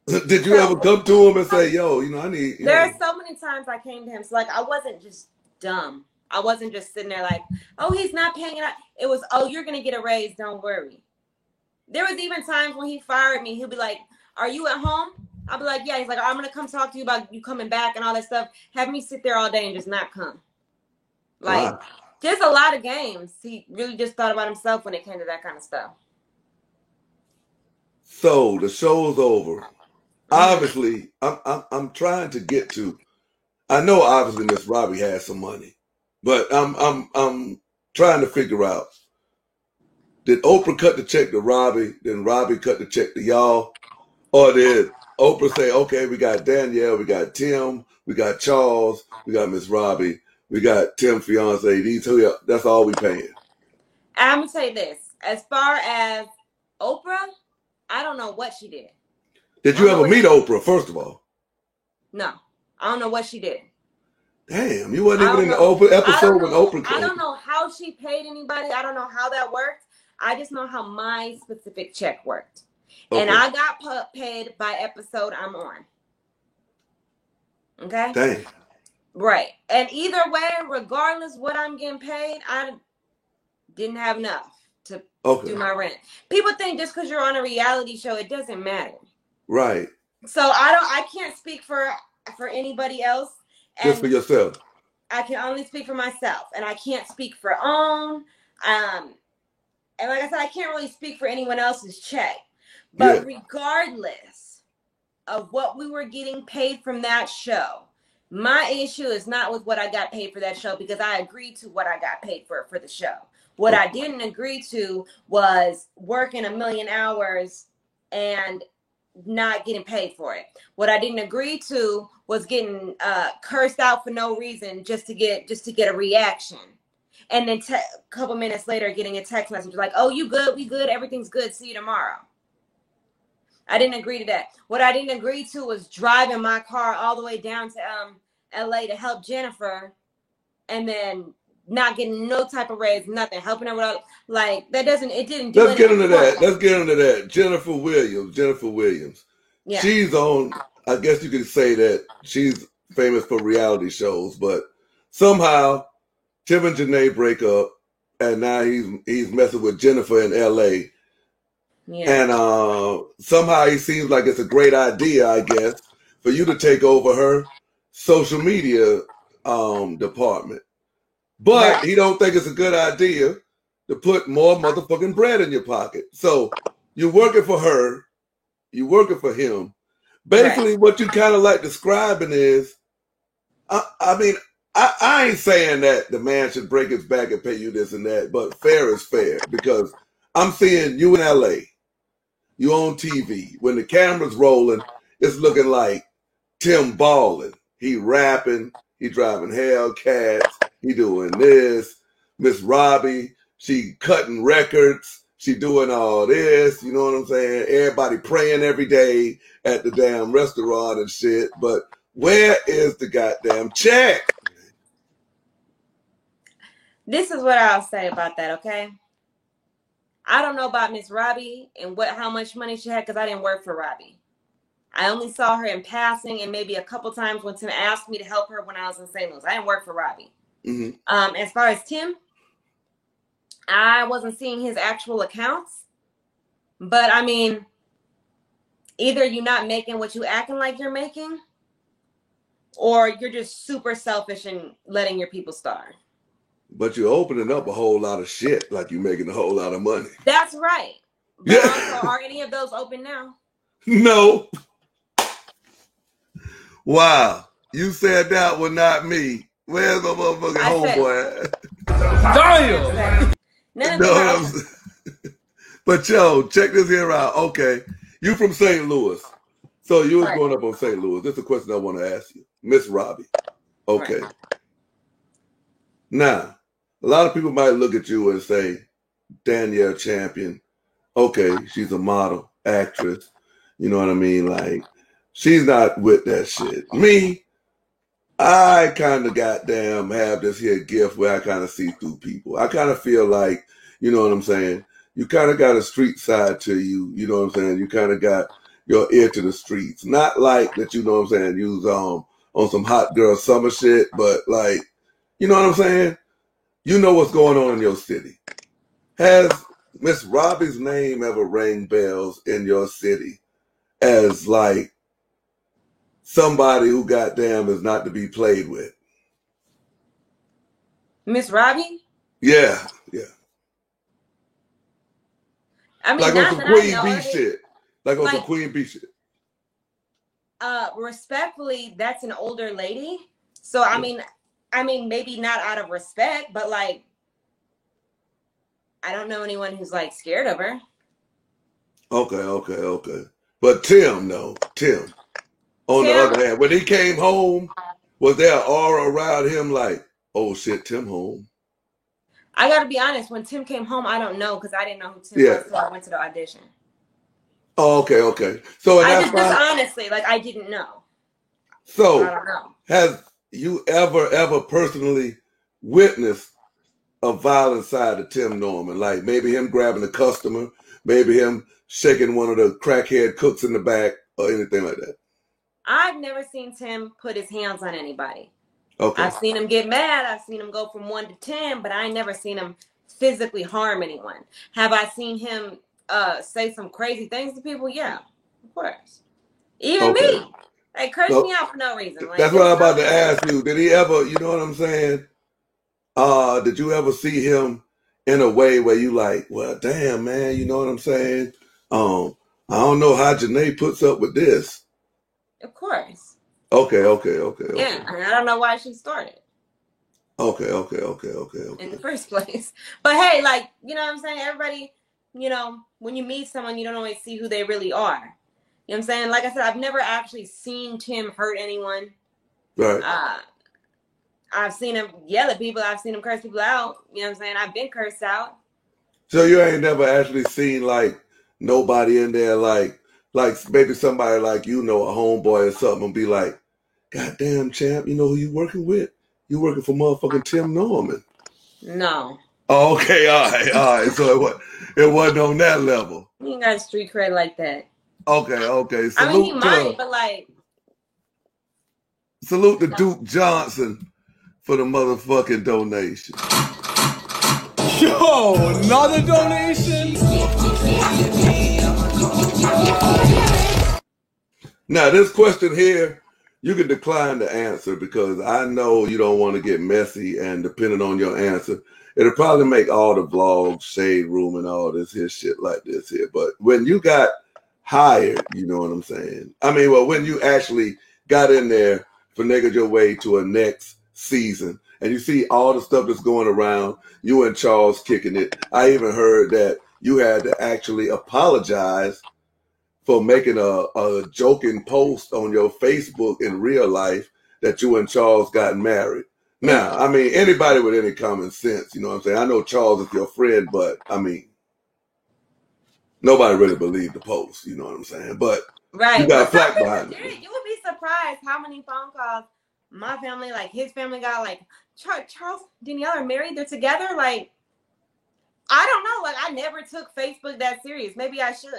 S3: Did you ever come to him and say, yo, you know, I need...
S6: There are so many times I came to him. So, like, I wasn't just dumb. I wasn't just sitting there like, oh, he's not paying it out. It was, oh, you're going to get a raise. Don't worry. There was even times when he fired me. He'll be like, are you at home? I'll be like, yeah. He's like, I'm going to come talk to you about you coming back and all that stuff. Have me sit there all day and just not come. Like, just a lot of games. He really just thought about himself when it came to that kind of stuff.
S3: So the show's over. Obviously, I'm trying to get to. I know obviously Miss Robbie has some money, but I'm trying to figure out. Did Oprah cut the check to Robbie? Then Robbie cut the check to y'all? Or did Oprah say, okay, we got Danielle, we got Tim, we got Charles, we got Miss Robbie, we got Tim's fiance, these two, that's all we paying?
S6: I'm going to say this. As far as Oprah, I don't know what she did.
S3: Did you ever meet Oprah, first of all?
S6: No. I don't know what she did.
S3: Damn, you wasn't even in the Oprah episode when Oprah came.
S6: I don't know how she paid anybody. I don't know how that worked. I just know how my specific check worked. Okay. And I got paid by episode I'm on. Okay?
S3: Dang.
S6: Right. And either way, regardless what I'm getting paid, I didn't have enough to do my rent. People think just because you're on a reality show, it doesn't matter.
S3: Right.
S6: So I can't speak for anybody else.
S3: Just for yourself.
S6: I can only speak for myself, and I can't speak for OWN. And like I said, I can't really speak for anyone else's check. But regardless of what we were getting paid from that show, my issue is not with what I got paid for that show, because I agreed to what I got paid for the show. What I didn't agree to was working 1 million hours and not getting paid for it. What I didn't agree to was getting cursed out for no reason just to get a reaction. And then a couple minutes later, getting a text message like, oh, you good? We good? Everything's good. See you tomorrow. I didn't agree to that. What I didn't agree to was driving my car all the way down to LA to help Jennifer, and then not getting no type of raise, nothing, helping her with, like, that doesn't, it didn't do
S3: Let's get into that. Let's get into that. Jennifer Williams. Yeah. She's on, I guess you could say that she's famous for reality shows, but somehow Tim and Janae break up, and now he's messing with Jennifer in LA. Yeah. And somehow he seems like it's a great idea, I guess, for you to take over her social media department. But he don't think it's a good idea to put more motherfucking bread in your pocket. So you're working for her, you're working for him. Basically, what you kind of like describing is, I mean, I ain't saying that the man should break his back and pay you this and that, but fair is fair, because I'm seeing you in LA, you on TV. When the camera's rolling, it's looking like Tim balling. He rapping, he driving Hellcats, he doing this. Miss Robbie, she cutting records, she doing all this, you know what I'm saying? Everybody praying every day at the damn restaurant and shit, but where is the goddamn check?
S6: This is what I'll say about that, okay? I don't know about Miss Robbie and how much money she had, because I didn't work for Robbie. I only saw her in passing and maybe a couple times when Tim asked me to help her when I was in St. Louis. I didn't work for Robbie. Mm-hmm. As far as Tim, I wasn't seeing his actual accounts. But, I mean, either you're not making what you acting like you're making, or you're just super selfish and letting your people starve.
S3: But you're opening up a whole lot of shit, like you're making a whole lot of money.
S6: That's right. But also, are any of those open now?
S3: No. Wow. You said that was not me. Where's my motherfucking homeboy?
S6: Damn. No.
S3: But yo, check this here out. Okay. You from St. Louis. So you was growing up on St. Louis. This is a question I want to ask you. Miss Robbie. Okay. Right. Now, a lot of people might look at you and say, Danielle Champion. Okay, she's a model, actress. You know what I mean? Like, she's not with that shit. Me, I kind of goddamn have this here gift where I kind of see through people. I kind of feel like, you know what I'm saying? You kind of got a street side to you. You know what I'm saying? You kind of got your ear to the streets. Not like that, you know what I'm saying, you was on some hot girl summer shit, but like, you know what I'm saying? You know what's going on in your city. Has Miss Robbie's name ever rang bells in your city as like somebody who goddamn is not to be played with?
S6: Miss Robbie?
S3: Yeah.
S6: I mean,
S3: like on some Queen Bee shit. Like on some Queen Bee shit.
S6: Respectfully, that's an older lady. So I mean, maybe not out of respect, but like, I don't know anyone who's like scared of her.
S3: Okay. But Tim, though, Tim, on the other hand, when he came home, was there an aura around him like, oh shit, Tim home?
S6: I gotta be honest, when Tim came home, I don't know, because I didn't know who Tim was until I went to the audition.
S3: Oh, okay. So
S6: I just honestly, like, I didn't know.
S3: So
S6: I don't know.
S3: Has you ever personally witnessed a violent side of Tim Norman? Like maybe him grabbing a customer, maybe him shaking one of the crackhead cooks in the back, or anything like that?
S6: I've never seen Tim put his hands on anybody.
S3: Okay.
S6: I've seen him get mad. I've seen him go from 1 to 10, but I ain't never seen him physically harm anyone. Have I seen him say some crazy things to people? Yeah, of course. Even me. They curse me out for no reason. Like,
S3: that's what I'm about to ask you. Did he ever, you know what I'm saying? Did you ever see him in a way where you like, well, damn, man, you know what I'm saying? I don't know how Janae puts up with this.
S6: Of course.
S3: Okay.
S6: Yeah, and I don't know why she started.
S3: Okay.
S6: In the first place. But hey, like, you know what I'm saying? Everybody, you know, when you meet someone, you don't always see who they really are. You know what I'm saying? Like I said, I've never actually seen Tim hurt anyone.
S3: Right.
S6: I've seen him yell at people. I've seen him curse people out. You know what I'm saying? I've been cursed out. So
S3: you ain't never actually seen, like, nobody in there, like maybe somebody like, you know, a homeboy or something, and be like, goddamn, champ, you know who you working with? You working for motherfucking Tim Norman.
S6: No.
S3: Oh, okay, all right. So it wasn't on that level.
S6: He ain't got street cred like that.
S3: Okay.
S6: Salute, I mean, he might, but like.
S3: Salute to Duke Johnson for the motherfucking donation.
S5: Yo, another donation?
S3: Now, this question here, you can decline to answer because I know you don't want to get messy, and depending on your answer, it'll probably make all the vlogs, Shade Room, and all this here shit like this here. But when you got hired, you know what I'm saying? I mean, well, when you actually got in there, finagled your way to a next season, and you see all the stuff that's going around, you and Charles kicking it. I even heard that you had to actually apologize for making a joking post on your Facebook in real life that you and Charles got married. Now, I mean, anybody with any common sense, you know what I'm saying? I know Charles is your friend, but I mean, nobody really believed the post, you know what I'm saying? But you got flack behind it.
S6: You would be surprised how many phone calls my family, like his family, got like, Charles, Danielle are married, they're together. Like, I don't know. Like, I never took Facebook that serious. Maybe I should.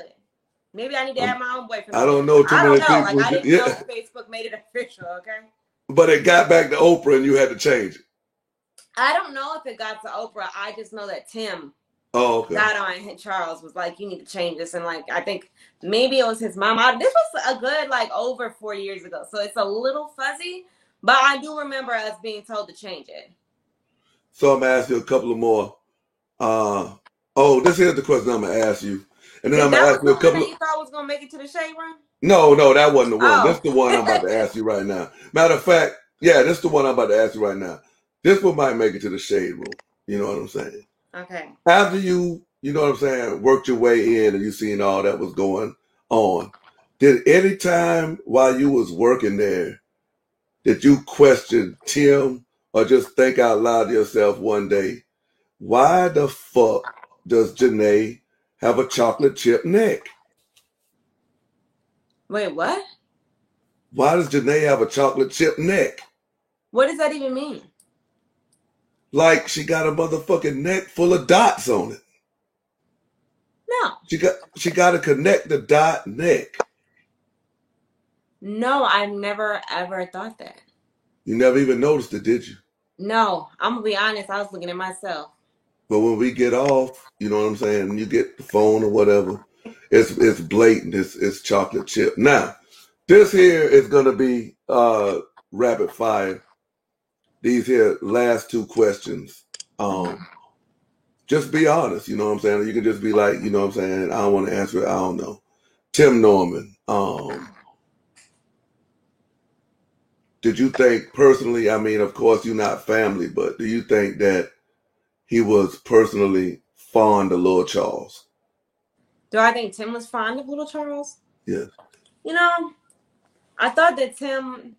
S6: Maybe I need to have my own boyfriend.
S3: I don't know too many people.
S6: Like, I didn't know Facebook made it official, okay?
S3: But it got back to Oprah and you had to change it.
S6: I don't know if it got to Oprah. I just know that Tim got on Charles, was like, you need to change this. And like, I think maybe it was his mom. This was a good, like, over 4 years ago. So it's a little fuzzy, but I do remember us being told to change it.
S3: So I'm going to ask you a couple of more. This is the question I'm going to ask you. And then I'm going to ask you a couple
S6: that you thought was going to make it to the Shade Room?
S3: No, that wasn't the one. That's the one I'm about to ask you right now. Matter of fact, yeah, that's the one I'm about to ask you right now. This one might make it to the Shade Room. You know what I'm saying?
S6: Okay.
S3: After you know what I'm saying, worked your way in and you seen all that was going on, did any time while you was working there, did you question Tim or just think out loud to yourself one day, why the fuck does Janae have a chocolate chip neck?
S6: Wait, what?
S3: Why does Janae have a chocolate chip neck?
S6: What does that even mean?
S3: Like she got a motherfucking neck full of dots on it.
S6: No.
S3: She got to connect the dot neck.
S6: No, I've never ever thought that.
S3: You never even noticed it, did you?
S6: No, I'm gonna be honest. I was looking at myself.
S3: But when we get off, you know what I'm saying, and you get the phone or whatever, it's blatant. It's chocolate chip. Now, this here is gonna be rapid fire. These here last two questions. Just be honest, you know what I'm saying? You can just be like, you know what I'm saying, I don't want to answer it, I don't know. Tim Norman. Did you think personally, I mean, of course you're not family, but do you think that he was personally fond of Lil Charles?
S6: Do I think Tim was fond of Little Charles?
S3: Yes.
S6: You know, I thought that Tim,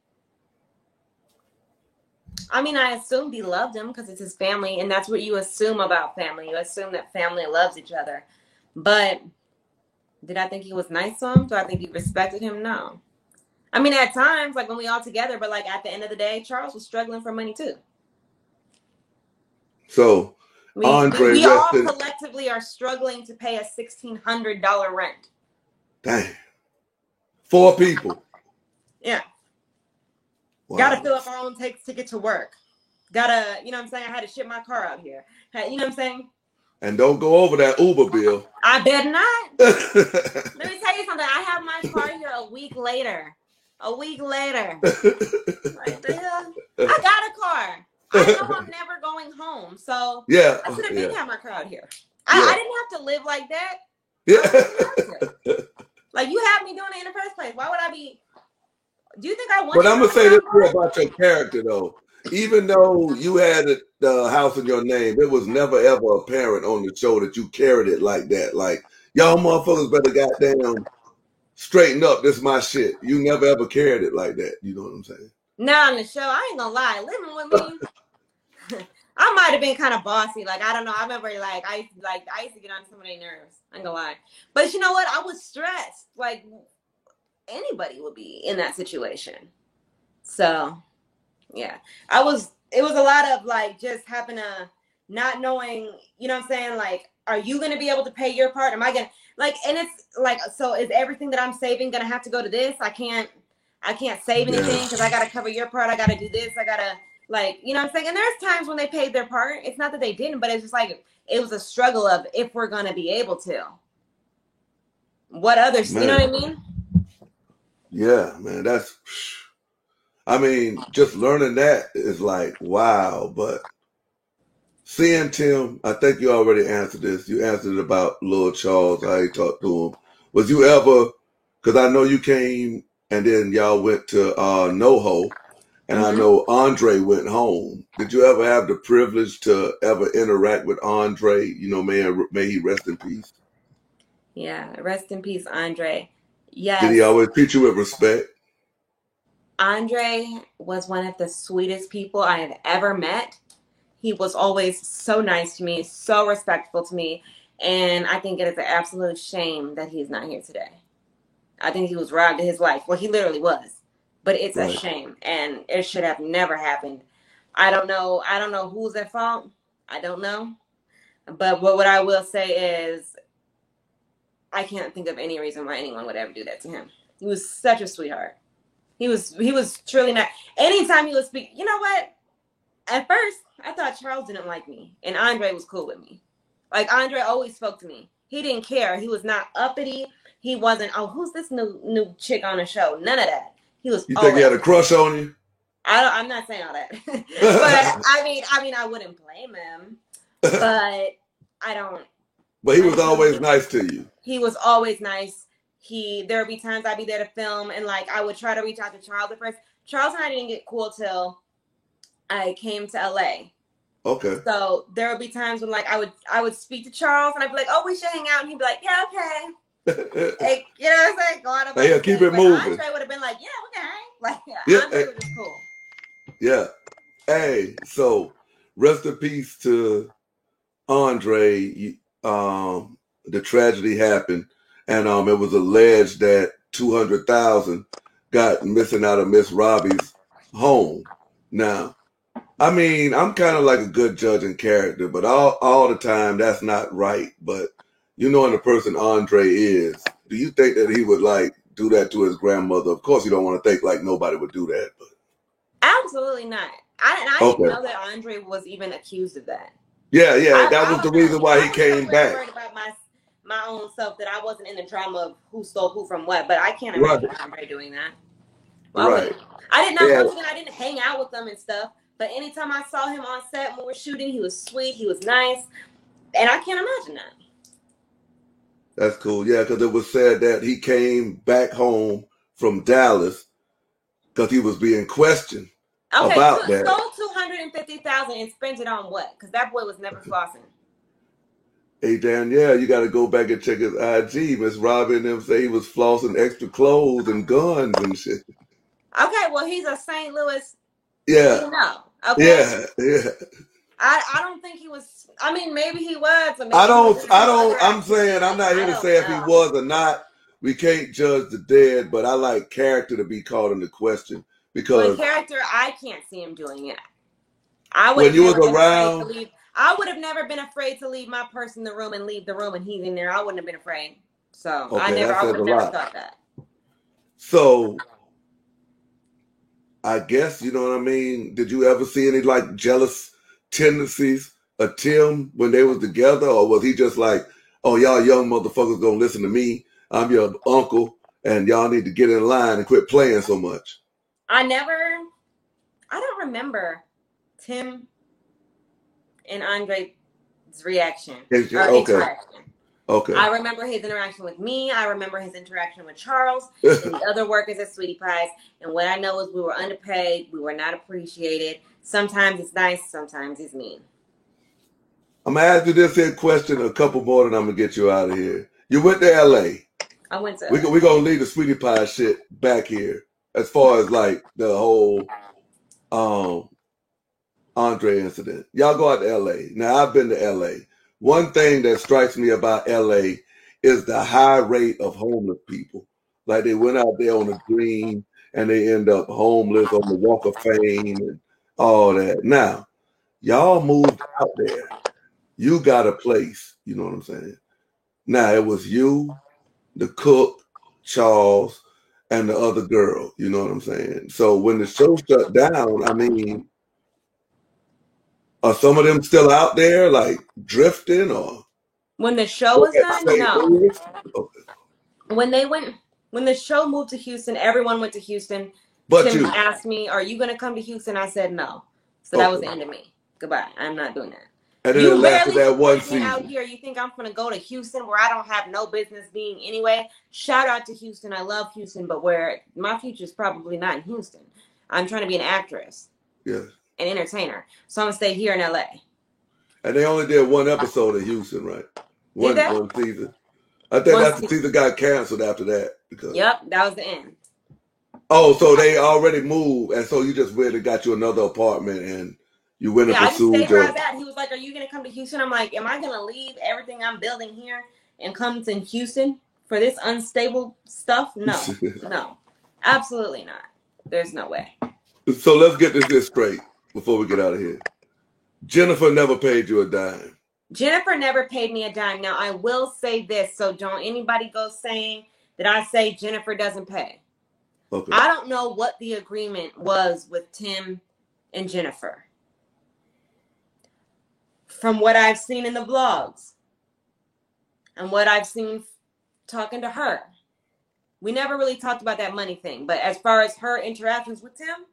S6: I mean, I assumed he loved him because it's his family, and that's what you assume about family. You assume that family loves each other. But did I think he was nice to him? Do I think he respected him? No. I mean, at times, like when we all together, but like at the end of the day, Charles was struggling for money too.
S3: So
S6: we all collectively are struggling to pay a $1,600 rent.
S3: Dang. 4 people.
S6: Yeah.
S3: Wow.
S6: Gotta fill up our own ticket to work. Gotta, you know what I'm saying? I had to ship my car out here. You know what I'm saying?
S3: And don't go over that Uber bill.
S6: I bet not. Let me tell you something. I have my car here a week later. Like, the hell? I got a car. I know I'm never going home. So
S3: yeah,
S6: I should have been had my car out here. I didn't have to live like that.
S3: Yeah.
S6: Like, you had me doing it in the first place. Why would I be? Do you think I want?
S3: But I'm gonna say this about your character though. Even though you had the house in your name, it was never ever apparent on the show that you carried it like that. Like, y'all motherfuckers better goddamn straighten up. This is my shit. You never ever carried it like that. You know what I'm saying?
S6: Nah, on the show, I ain't gonna lie. Living with me, I might have been kind of bossy. Like, I don't know. I remember like I used to get on some of their nerves. I ain't gonna lie. But you know what? I was stressed. Like, anybody would be in that situation. So yeah, it was a lot of like just having to not knowing, you know what I'm saying? Like, are you going to be able to pay your part? Am I going to like, and it's like, so is everything that I'm saving going to have to go to this? I can't save anything because I got to cover your part. I got to do this. I got to, like, you know what I'm saying? And there's times when they paid their part. It's not that they didn't, but it's just like, it was a struggle of if we're going to be able to. What others, you know what I mean?
S3: Yeah, man, I mean, just learning that is like, wow. But seeing Tim, I think you already answered this. You answered it about Lil Charles, how you talked to him. Was you ever, because I know you came and then y'all went to NoHo, and I know Andre went home. Did you ever have the privilege to ever interact with Andre? You know, may he rest in peace.
S6: Yeah, rest in peace, Andre. Yes.
S3: Did he always treat you with respect?
S6: Andre was one of the sweetest people I have ever met. He was always so nice to me, so respectful to me. And I think it is an absolute shame that he's not here today. I think he was robbed of his life. Well, he literally was. But it's a shame. And it should have never happened. I don't know who's at fault. I don't know. But what I will say is I can't think of any reason why anyone would ever do that to him. He was such a sweetheart. He was truly not. Anytime he would speak, you know what? At first, I thought Charles didn't like me, and Andre was cool with me. Like, Andre always spoke to me. He didn't care. He was not uppity. He wasn't, oh, who's this new chick on the show? None of that. He was.
S3: You think he had a crush on you?
S6: I'm not saying all that, but I mean, I wouldn't blame him, but I don't.
S3: But he was always nice to you.
S6: He was always nice. There would be times I'd be there to film, and like I would try to reach out to Charles at first. Charles and I didn't get cool till I came to LA.
S3: Okay.
S6: So there would be times when like I would speak to Charles, and I'd be like, "Oh, we should hang out," and he'd be like, "Yeah, okay." Like, you know what I'm saying? Go on about
S3: yeah, keep it moving.
S6: Andre would have been like, "Yeah, we can hang." Like, yeah, Andre was just cool.
S3: Yeah. Hey, so rest in peace to Andre. The tragedy happened. And it was alleged that $200,000 got missing out of Miss Robbie's home. Now, I mean, I'm kind of like a good judge in character, but all the time that's not right. But you knowing the person Andre is, do you think that he would like do that to his grandmother? Of course, you don't want to think like nobody would do that, but
S6: absolutely not. I didn't know that Andre was even accused of that.
S3: Yeah, that was the reason why he came back.
S6: Worried about my own self, that I wasn't in the drama of who stole who from what, but I can't imagine Andre doing that. Well, I did not. I didn't hang out with them and stuff, but anytime I saw him on set when we were shooting, he was sweet, he was nice, and I can't imagine that.
S3: That's cool. Yeah, because it was said that he came back home from Dallas because he was being questioned about that.
S6: Stole $250,000 and spent it on what? Because that boy was never flossing.
S3: Hey, Dan, yeah, you got to go back and check his IG. Miss Robin and them say he was flossing extra clothes and guns and shit.
S6: Okay, well, he's a St. Louis.
S3: Yeah.
S6: You know. Okay.
S3: Yeah.
S6: I don't think he was. I mean, maybe he was. Or maybe
S3: I'm saying, I'm not here to say if he was or not. We can't judge the dead, but I like character to be called into question because.
S6: But character, I can't see him doing it.
S3: When you was around.
S6: I would have never been afraid to leave my purse in the room and leave the room and he's in there. I wouldn't have been afraid. So
S3: okay,
S6: I would have never thought that.
S3: So I guess, you know what I mean? Did you ever see any like jealous tendencies of Tim when they was together? Or was he just like, oh, y'all young motherfuckers gonna listen to me. I'm your uncle and y'all need to get in line and quit playing so much.
S6: I don't remember Tim and Andre's reaction.
S3: Okay.
S6: I remember his interaction with me. I remember his interaction with Charles and the other workers at Sweetie Pies. And what I know is we were underpaid. We were not appreciated. Sometimes it's nice. Sometimes it's mean.
S3: I'm going to ask you this here question, a couple more, and I'm going to get you out of here. You went to L.A.
S6: I went to
S3: LA. We're going to leave the Sweetie Pie shit back here as far as like the whole Andre incident. Y'all go out to L.A. Now, I've been to L.A. One thing that strikes me about L.A. is the high rate of homeless people. Like they went out there on the green and they end up homeless on the Walk of Fame and all that. Now, y'all moved out there. You got a place. You know what I'm saying? Now, it was you, the cook, Charles, and the other girl. You know what I'm saying? So when the show shut down, I mean, are some of them still out there, like drifting, or
S6: when the show was done? No. Okay. When the show moved to Houston, everyone went to Houston.
S3: But
S6: Tim asked me, "Are you going to come to Houston?" I said no. So that was the end of me. Goodbye. I'm not doing that.
S3: And then it lasted that one season.
S6: Out here, you think I'm going to go to Houston where I don't have no business being anyway? Shout out to Houston. I love Houston, but where my future is probably not in Houston. I'm trying to be an actress.
S3: Yes.
S6: An entertainer. So I'm going to stay here in LA.
S3: And they only did one episode of Houston, right? One season. I think that season got canceled after that.
S6: Yep, that was the end.
S3: Oh, so they already moved, and so you just really got you another apartment and you went and pursued
S6: I stayed where I was at. He was like, "Are you going to come to Houston?" I'm like, "Am I going to leave everything I'm building here and come to Houston for this unstable stuff? No, no, absolutely not. There's no way."
S3: So let's get this straight before we get out of here. Jennifer never paid you a dime.
S6: Jennifer never paid me a dime. Now, I will say this, so don't anybody go saying that I say Jennifer doesn't pay.
S3: Okay.
S6: I don't know what the agreement was with Tim and Jennifer. From what I've seen in the vlogs and what I've seen talking to her, we never really talked about that money thing. But as far as her interactions with Tim,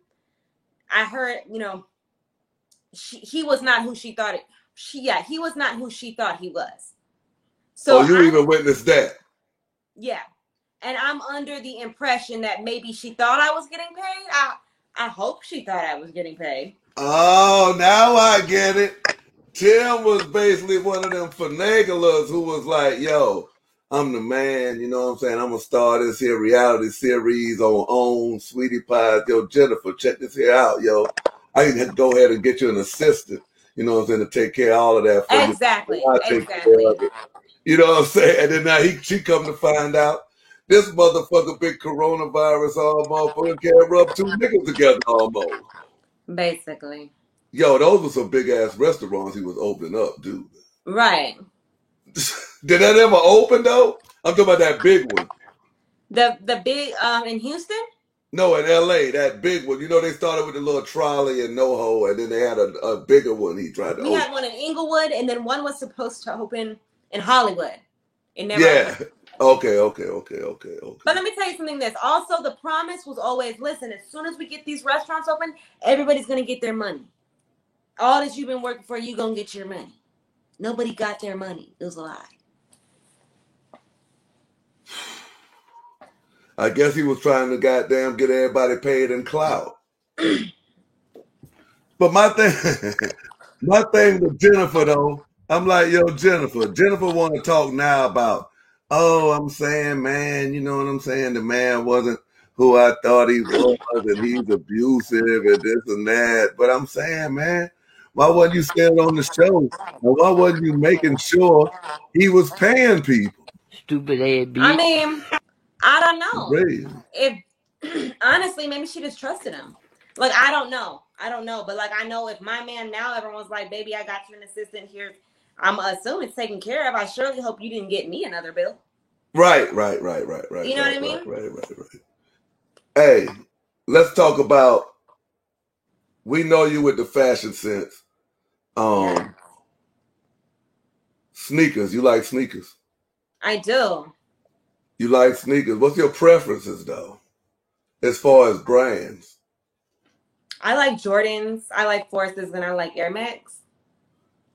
S6: I heard, he was not who she thought it. He was not who she thought he was. So
S3: you even witnessed that?
S6: Yeah. And I'm under the impression that maybe she thought I was getting paid. I hope she thought I was getting paid.
S3: Oh, now I get it. Tim was basically one of them finaglers who was like, yo, I'm the man, you know what I'm saying? I'm going to start this here reality series on Sweetie Pies. Yo, Jennifer, check this here out, yo. I can go ahead and get you an assistant, you know what I'm saying, to take care of all of that for you.
S6: Exactly.
S3: You know what I'm saying? And then now she come to find out this motherfucker big coronavirus all motherfucker can't rub two niggas together almost.
S6: Basically.
S3: Yo, those were some big ass restaurants he was opening up, dude.
S6: Right.
S3: Did that ever open though? I'm talking about that big one.
S6: The big in Houston?
S3: No, in LA, that big one. You know, they started with a little trolley in NoHo, and then they had a bigger one he tried to open.
S6: We had one in Inglewood, and then one was supposed to open in Hollywood. It never opened.
S3: Okay.
S6: But let me tell you something this. Also, the promise was always, listen, as soon as we get these restaurants open, everybody's going to get their money. All that you've been working for, you're going to get your money. Nobody got their money. It was a lie.
S3: I guess he was trying to goddamn get everybody paid in clout. But my thing with Jennifer though, I'm like, yo, Jennifer want to talk now about, oh, I'm saying, man, you know what I'm saying? The man wasn't who I thought he was, and he's abusive and this and that. But I'm saying, man, why wasn't you saying on the show? And why wasn't you making sure he was paying people?
S4: Stupid ass bitch.
S6: I mean, I don't know.
S3: Crazy.
S6: If honestly, maybe she just trusted him. Like, I don't know. But like, I know if my man now, everyone's like, baby, I got you an assistant here. I'm assuming it's taken care of. I surely hope you didn't get me another bill.
S3: Right. You know
S6: what I mean?
S3: Right. Hey, let's talk about, we know you with the fashion sense. Sneakers. You like sneakers?
S6: I do.
S3: You like sneakers. What's your preferences though, as far as brands?
S6: I like Jordans, I like Forces, and I like Air Max.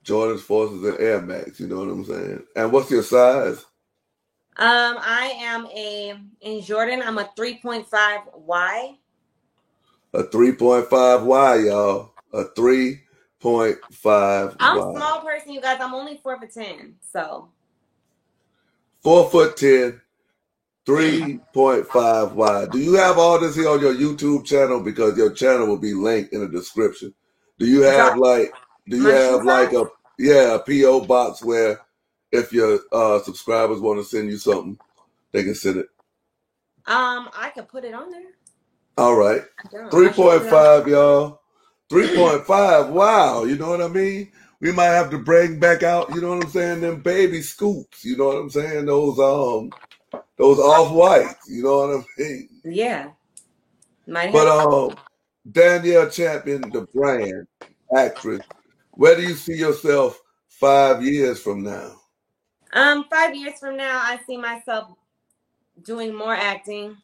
S3: Jordans, Forces, and Air Max. You know what I'm saying? And what's your size?
S6: I am in Jordan, I'm a 3.5Y.
S3: A 3.5Y, y'all. A 3.5Y.
S6: I'm a small person, you guys. I'm only 4'10", so.
S3: 4'10", 3.5Y. Do you have all this here on your YouTube channel? Because your channel will be linked in the description. Do you have a P.O. box where if your subscribers want to send you something, they can send it?
S6: I could put it on there.
S3: All right. 3.5, y'all. 3.5. Wow. You know what I mean? We might have to bring back out, you know what I'm saying, them baby scoops. You know what I'm saying? Those off-whites. You know what I mean?
S6: Yeah.
S3: But Danielle Champion, the brand, actress, where do you see yourself 5 years from now?
S6: 5 years from now, I see myself doing more acting.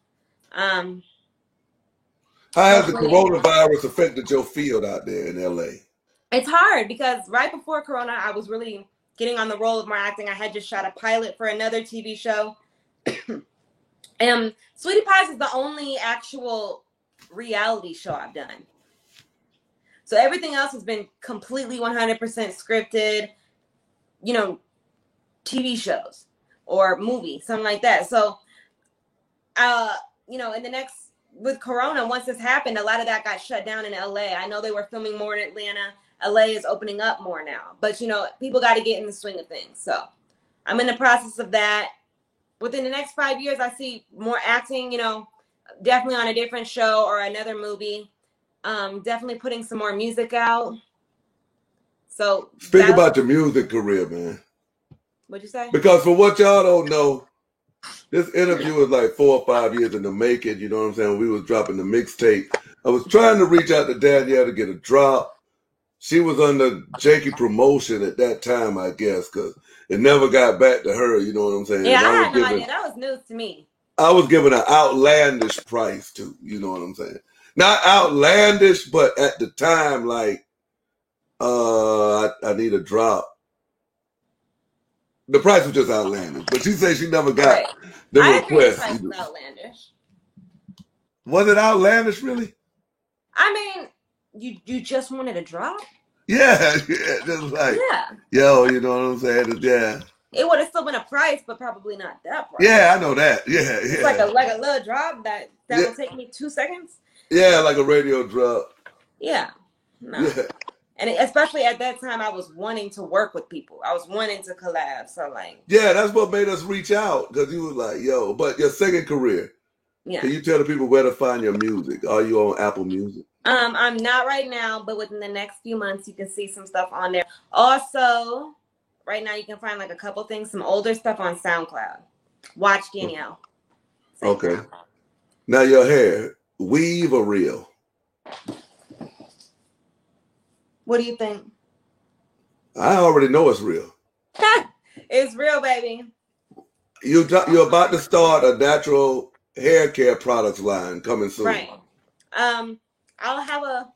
S3: How has the coronavirus affected your field out there in LA? It's
S6: hard because right before Corona, I was really getting on the roll of more acting. I had just shot a pilot for another TV show. And Sweetie Pies is the only actual reality show I've done. So everything else has been completely 100% scripted, you know, TV shows or movies, something like that. So, you know, with Corona, once this happened, a lot of that got shut down in LA. I know they were filming more in Atlanta. LA is opening up more now. But, you know, people got to get in the swing of things. So I'm in the process of that. Within the next 5 years, I see more acting, you know, definitely on a different show or another movie. Definitely putting some more music out. So
S3: speak about your music career, man.
S6: What'd you say?
S3: Because for what y'all don't know, this interview was like 4 or 5 years in the making. You know what I'm saying? We was dropping the mixtape. I was trying to reach out to Danielle to get a drop. She was under Jakey promotion at that time, I guess, because it never got back to her. You know what I'm saying?
S6: Yeah, I had no idea. That was news to me.
S3: I was giving an outlandish price too. You know what I'm saying? Not outlandish, but at the time, like, I need a drop. The price was just outlandish, but she said she never got the request.
S6: I agree the price was outlandish.
S3: Was it outlandish, really?
S6: I mean, you just wanted a drop?
S3: Yeah, just like, yo, you know what I'm saying? Yeah.
S6: It would have still been a price, but probably not that price.
S3: Yeah, I know that. Yeah.
S6: It's like a little drop that will take me 2 seconds.
S3: Yeah, like a radio drop.
S6: Yeah. No. Yeah. And especially at that time, I was wanting to work with people. I was wanting to collab. So like.
S3: Yeah, that's what made us reach out, because you was like, yo, but your second career. Yeah. Can you tell the people where to find your music? Are you on Apple Music?
S6: I'm not right now, but within the next few months, you can see some stuff on there. Also, right now, you can find like a couple things, some older stuff on SoundCloud. Watch Danielle.
S3: Okay. Now your hair, weave or real?
S6: What do you think?
S3: I already know it's real.
S6: It's real, baby.
S3: You're about to start a natural hair care products line coming soon.
S6: Right. I'll have a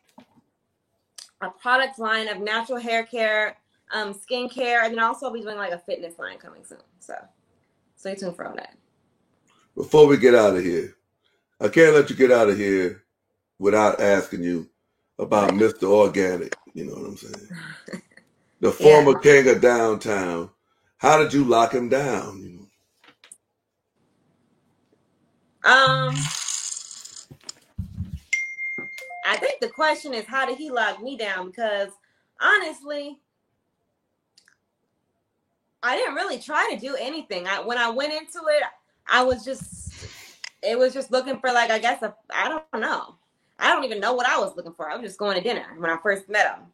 S6: product line of natural hair care, skincare, and then also I'll be doing like a fitness line coming soon. So stay tuned for all that.
S3: before we get out of here, I can't let you get out of here without asking you about Mr. Organic. You know what I'm saying? The former king of downtown. How did you lock him down? You know?
S6: I think the question is, how did he lock me down? Because honestly, I didn't really try to do anything. When I went into it, it was just looking for, like, I guess, I don't know. I don't even know what I was looking for. I was just going to dinner when I first met him.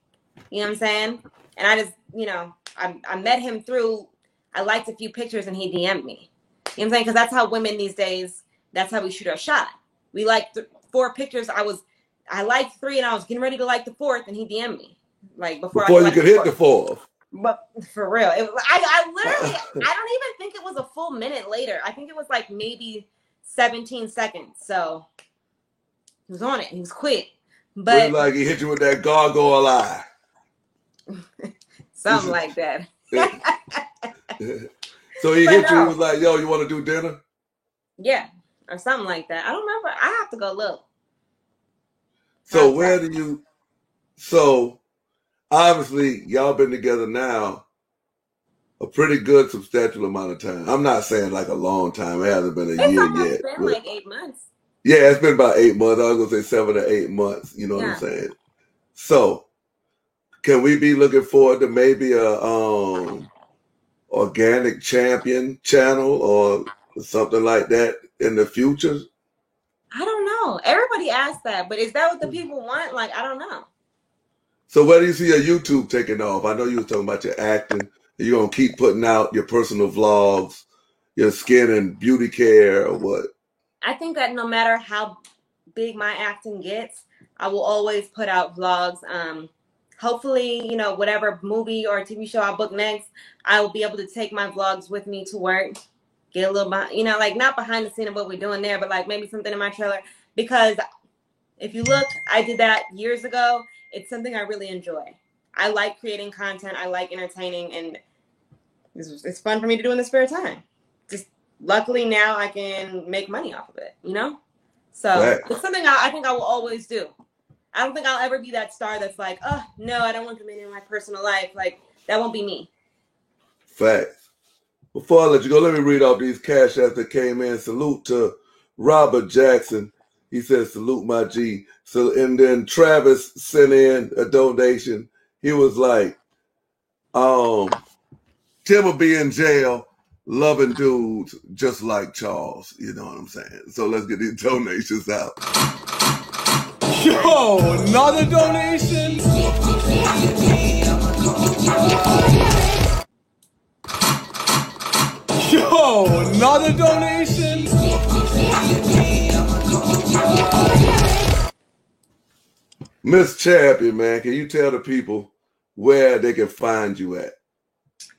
S6: You know what I'm saying? And I just, you know, I met him through, I liked a few pictures and he DM'd me. You know what I'm saying? Because that's how women these days, that's how we shoot our shot. We liked 4 pictures. I liked 3 and I was getting ready to like the 4th and he DM'd me. Like before
S3: you could hit the 4th.
S6: But for real, I literally, I don't even think it was a full minute later. I think it was like maybe 17 seconds. So he was on it. He was quick. But
S3: like he hit you with that gargoyle eye.
S6: Something like that.
S3: So he hit you and was like, yo, you want to do dinner?
S6: Yeah, or something like that. I don't remember. I have to go look.
S3: So so obviously y'all been together now a pretty good substantial amount of time. I'm not saying like a long time. It hasn't been a year yet.
S6: It's been like 8 months.
S3: Yeah, it's been about 8 months. I was going to say 7 to 8 months. You know what I'm saying? So can we be looking forward to maybe a organic champion channel or something like that in the future?
S6: I don't know. Everybody asks that, but is that what the people want? Like, I don't know.
S3: So where do you see your YouTube taking off? I know you were talking about your acting. You're going to keep putting out your personal vlogs, your skin and beauty care, or what?
S6: I think that no matter how big my acting gets, I will always put out vlogs. Hopefully, you know, whatever movie or TV show I book next, I will be able to take my vlogs with me to work. Get a little, you know, like not behind the scene of what we're doing there, but like maybe something in my trailer. Because if you look, I did that years ago. It's something I really enjoy. I like creating content. I like entertaining, and it's fun for me to do in the spare time. Just luckily now I can make money off of it, you know? So It's something I think I will always do. I don't think I'll ever be that star that's like, oh, no, I don't want them in my personal life. Like, that won't be me.
S3: Facts. Before I let you go, let me read off these cash apps that came in. Salute to Robert Jackson. He says, salute my G. So, and then Travis sent in a donation. He was like, Tim will be in jail loving dudes just like Charles. You know what I'm saying? So let's get these donations out.
S5: Yo, another donation? Yo, another donation?
S3: Miss Champion, man, can you tell the people where they can find you at?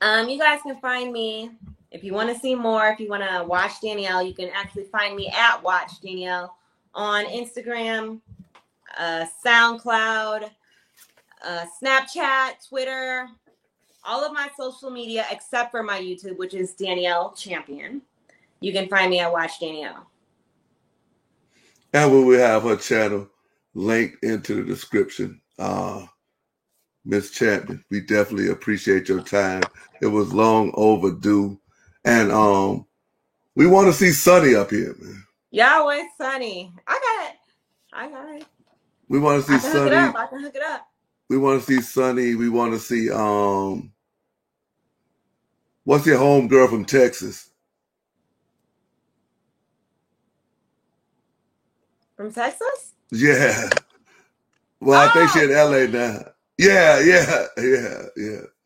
S6: You guys can find me if you want to see more. If you want to watch Danielle, you can actually find me at Watch Danielle on Instagram, SoundCloud, Snapchat, Twitter, all of my social media except for my YouTube, which is Danielle Champion. You can find me at Watch Danielle.
S3: And we will have her channel linked into the description. Miss Champion, we definitely appreciate your time. It was long overdue. And we want to see Sunny up here, man.
S6: Yeah, where's Sunny? I got it.
S3: We want to see Sunny.
S6: I can hook it up.
S3: We want to see Sunny. We want to see what's your homegirl from Texas?
S6: From Texas?
S3: Yeah. Well, I think she's in LA now. Yeah.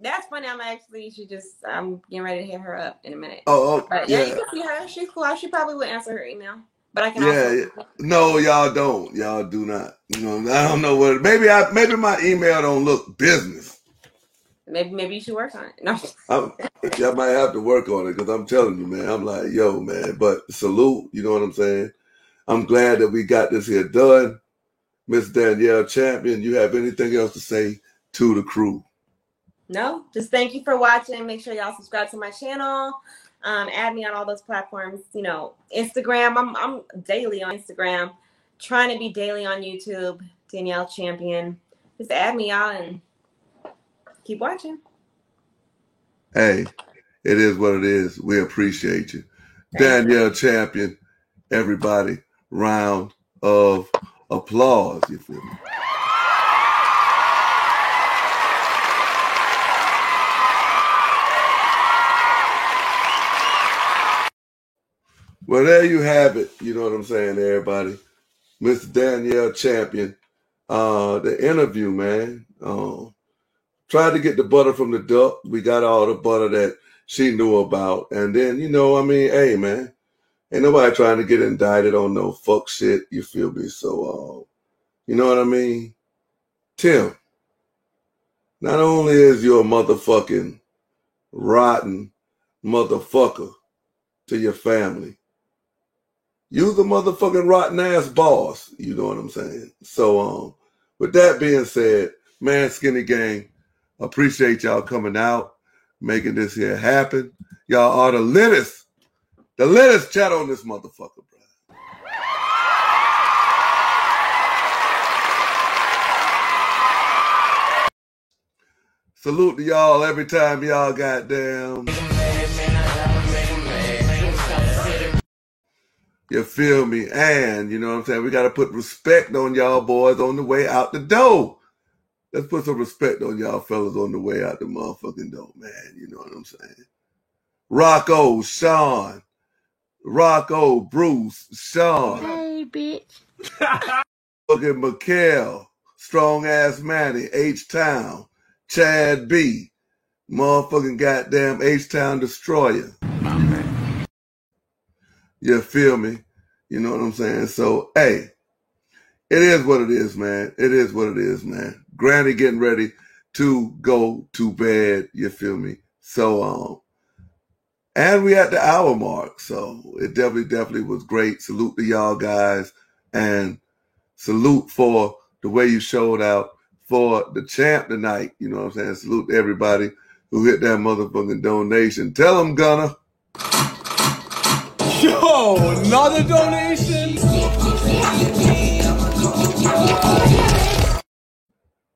S6: That's funny. I'm getting ready to hit her up in a minute.
S3: But
S6: yeah, you can see her. She's cool. She probably would answer her email. But I can
S3: No, y'all don't. Y'all do not. You know, I don't know what. Maybe my email don't look business.
S6: Maybe you should work on it. No.
S3: I might have to work on it because I'm telling you, man. I'm like, yo, man. But salute. You know what I'm saying? I'm glad that we got this here done. Miss Danielle Champion, you have anything else to say to the crew?
S6: No, just thank you for watching. Make sure y'all subscribe to my channel. Add me on all those platforms. You know, Instagram. I'm daily on Instagram. Trying to be daily on YouTube. Danielle Champion. Just add me, y'all, and keep watching.
S3: Hey, it is what it is. We appreciate you. Danielle Champion, everybody, round of applause, you feel me? Well, there you have it. You know what I'm saying, everybody? Miss Danielle Champion, the interview, man. Tried to get the butter from the duck. We got all the butter that she knew about. And then, you know, I mean, hey, man, ain't nobody trying to get indicted on no fuck shit. You feel me? So, you know what I mean? Tim, not only is you a motherfucking rotten motherfucker to your family, you the motherfucking rotten ass boss. You know what I'm saying? So, with that being said, man, Skinny Gang, appreciate y'all coming out, making this here happen. Y'all are the littest chat on this motherfucker, bro. Salute to y'all every time y'all goddamn. You feel me? And, you know what I'm saying? We got to put respect on y'all boys on the way out the door. Let's put some respect on y'all fellas on the way out the motherfucking door, man. You know what I'm saying? Rocco, Sean. Rocco, Bruce, Sean.
S4: Hey, bitch.
S3: Fucking Mikhail. Strong Ass Manny, H-Town. Chad B. Motherfucking goddamn H-Town Destroyer. You feel me? You know what I'm saying? So, hey, it is what it is, man. It is what it is, man. Granny getting ready to go to bed. You feel me? So, and we at the hour mark. So it definitely was great. Salute to y'all guys, and salute for the way you showed out for the champ tonight. You know what I'm saying? Salute to everybody who hit that motherfucking donation. Tell them, Gunner.
S5: Yo, another donation?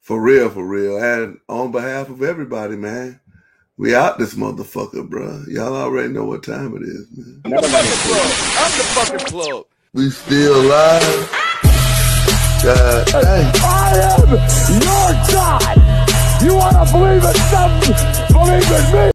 S3: For real. And on behalf of everybody, man, we out this motherfucker, bro. Y'all already know what time it is, man.
S2: I'm the fucking plug.
S3: We still live. God dang.
S1: I am your God. You want to believe in something? Believe in me.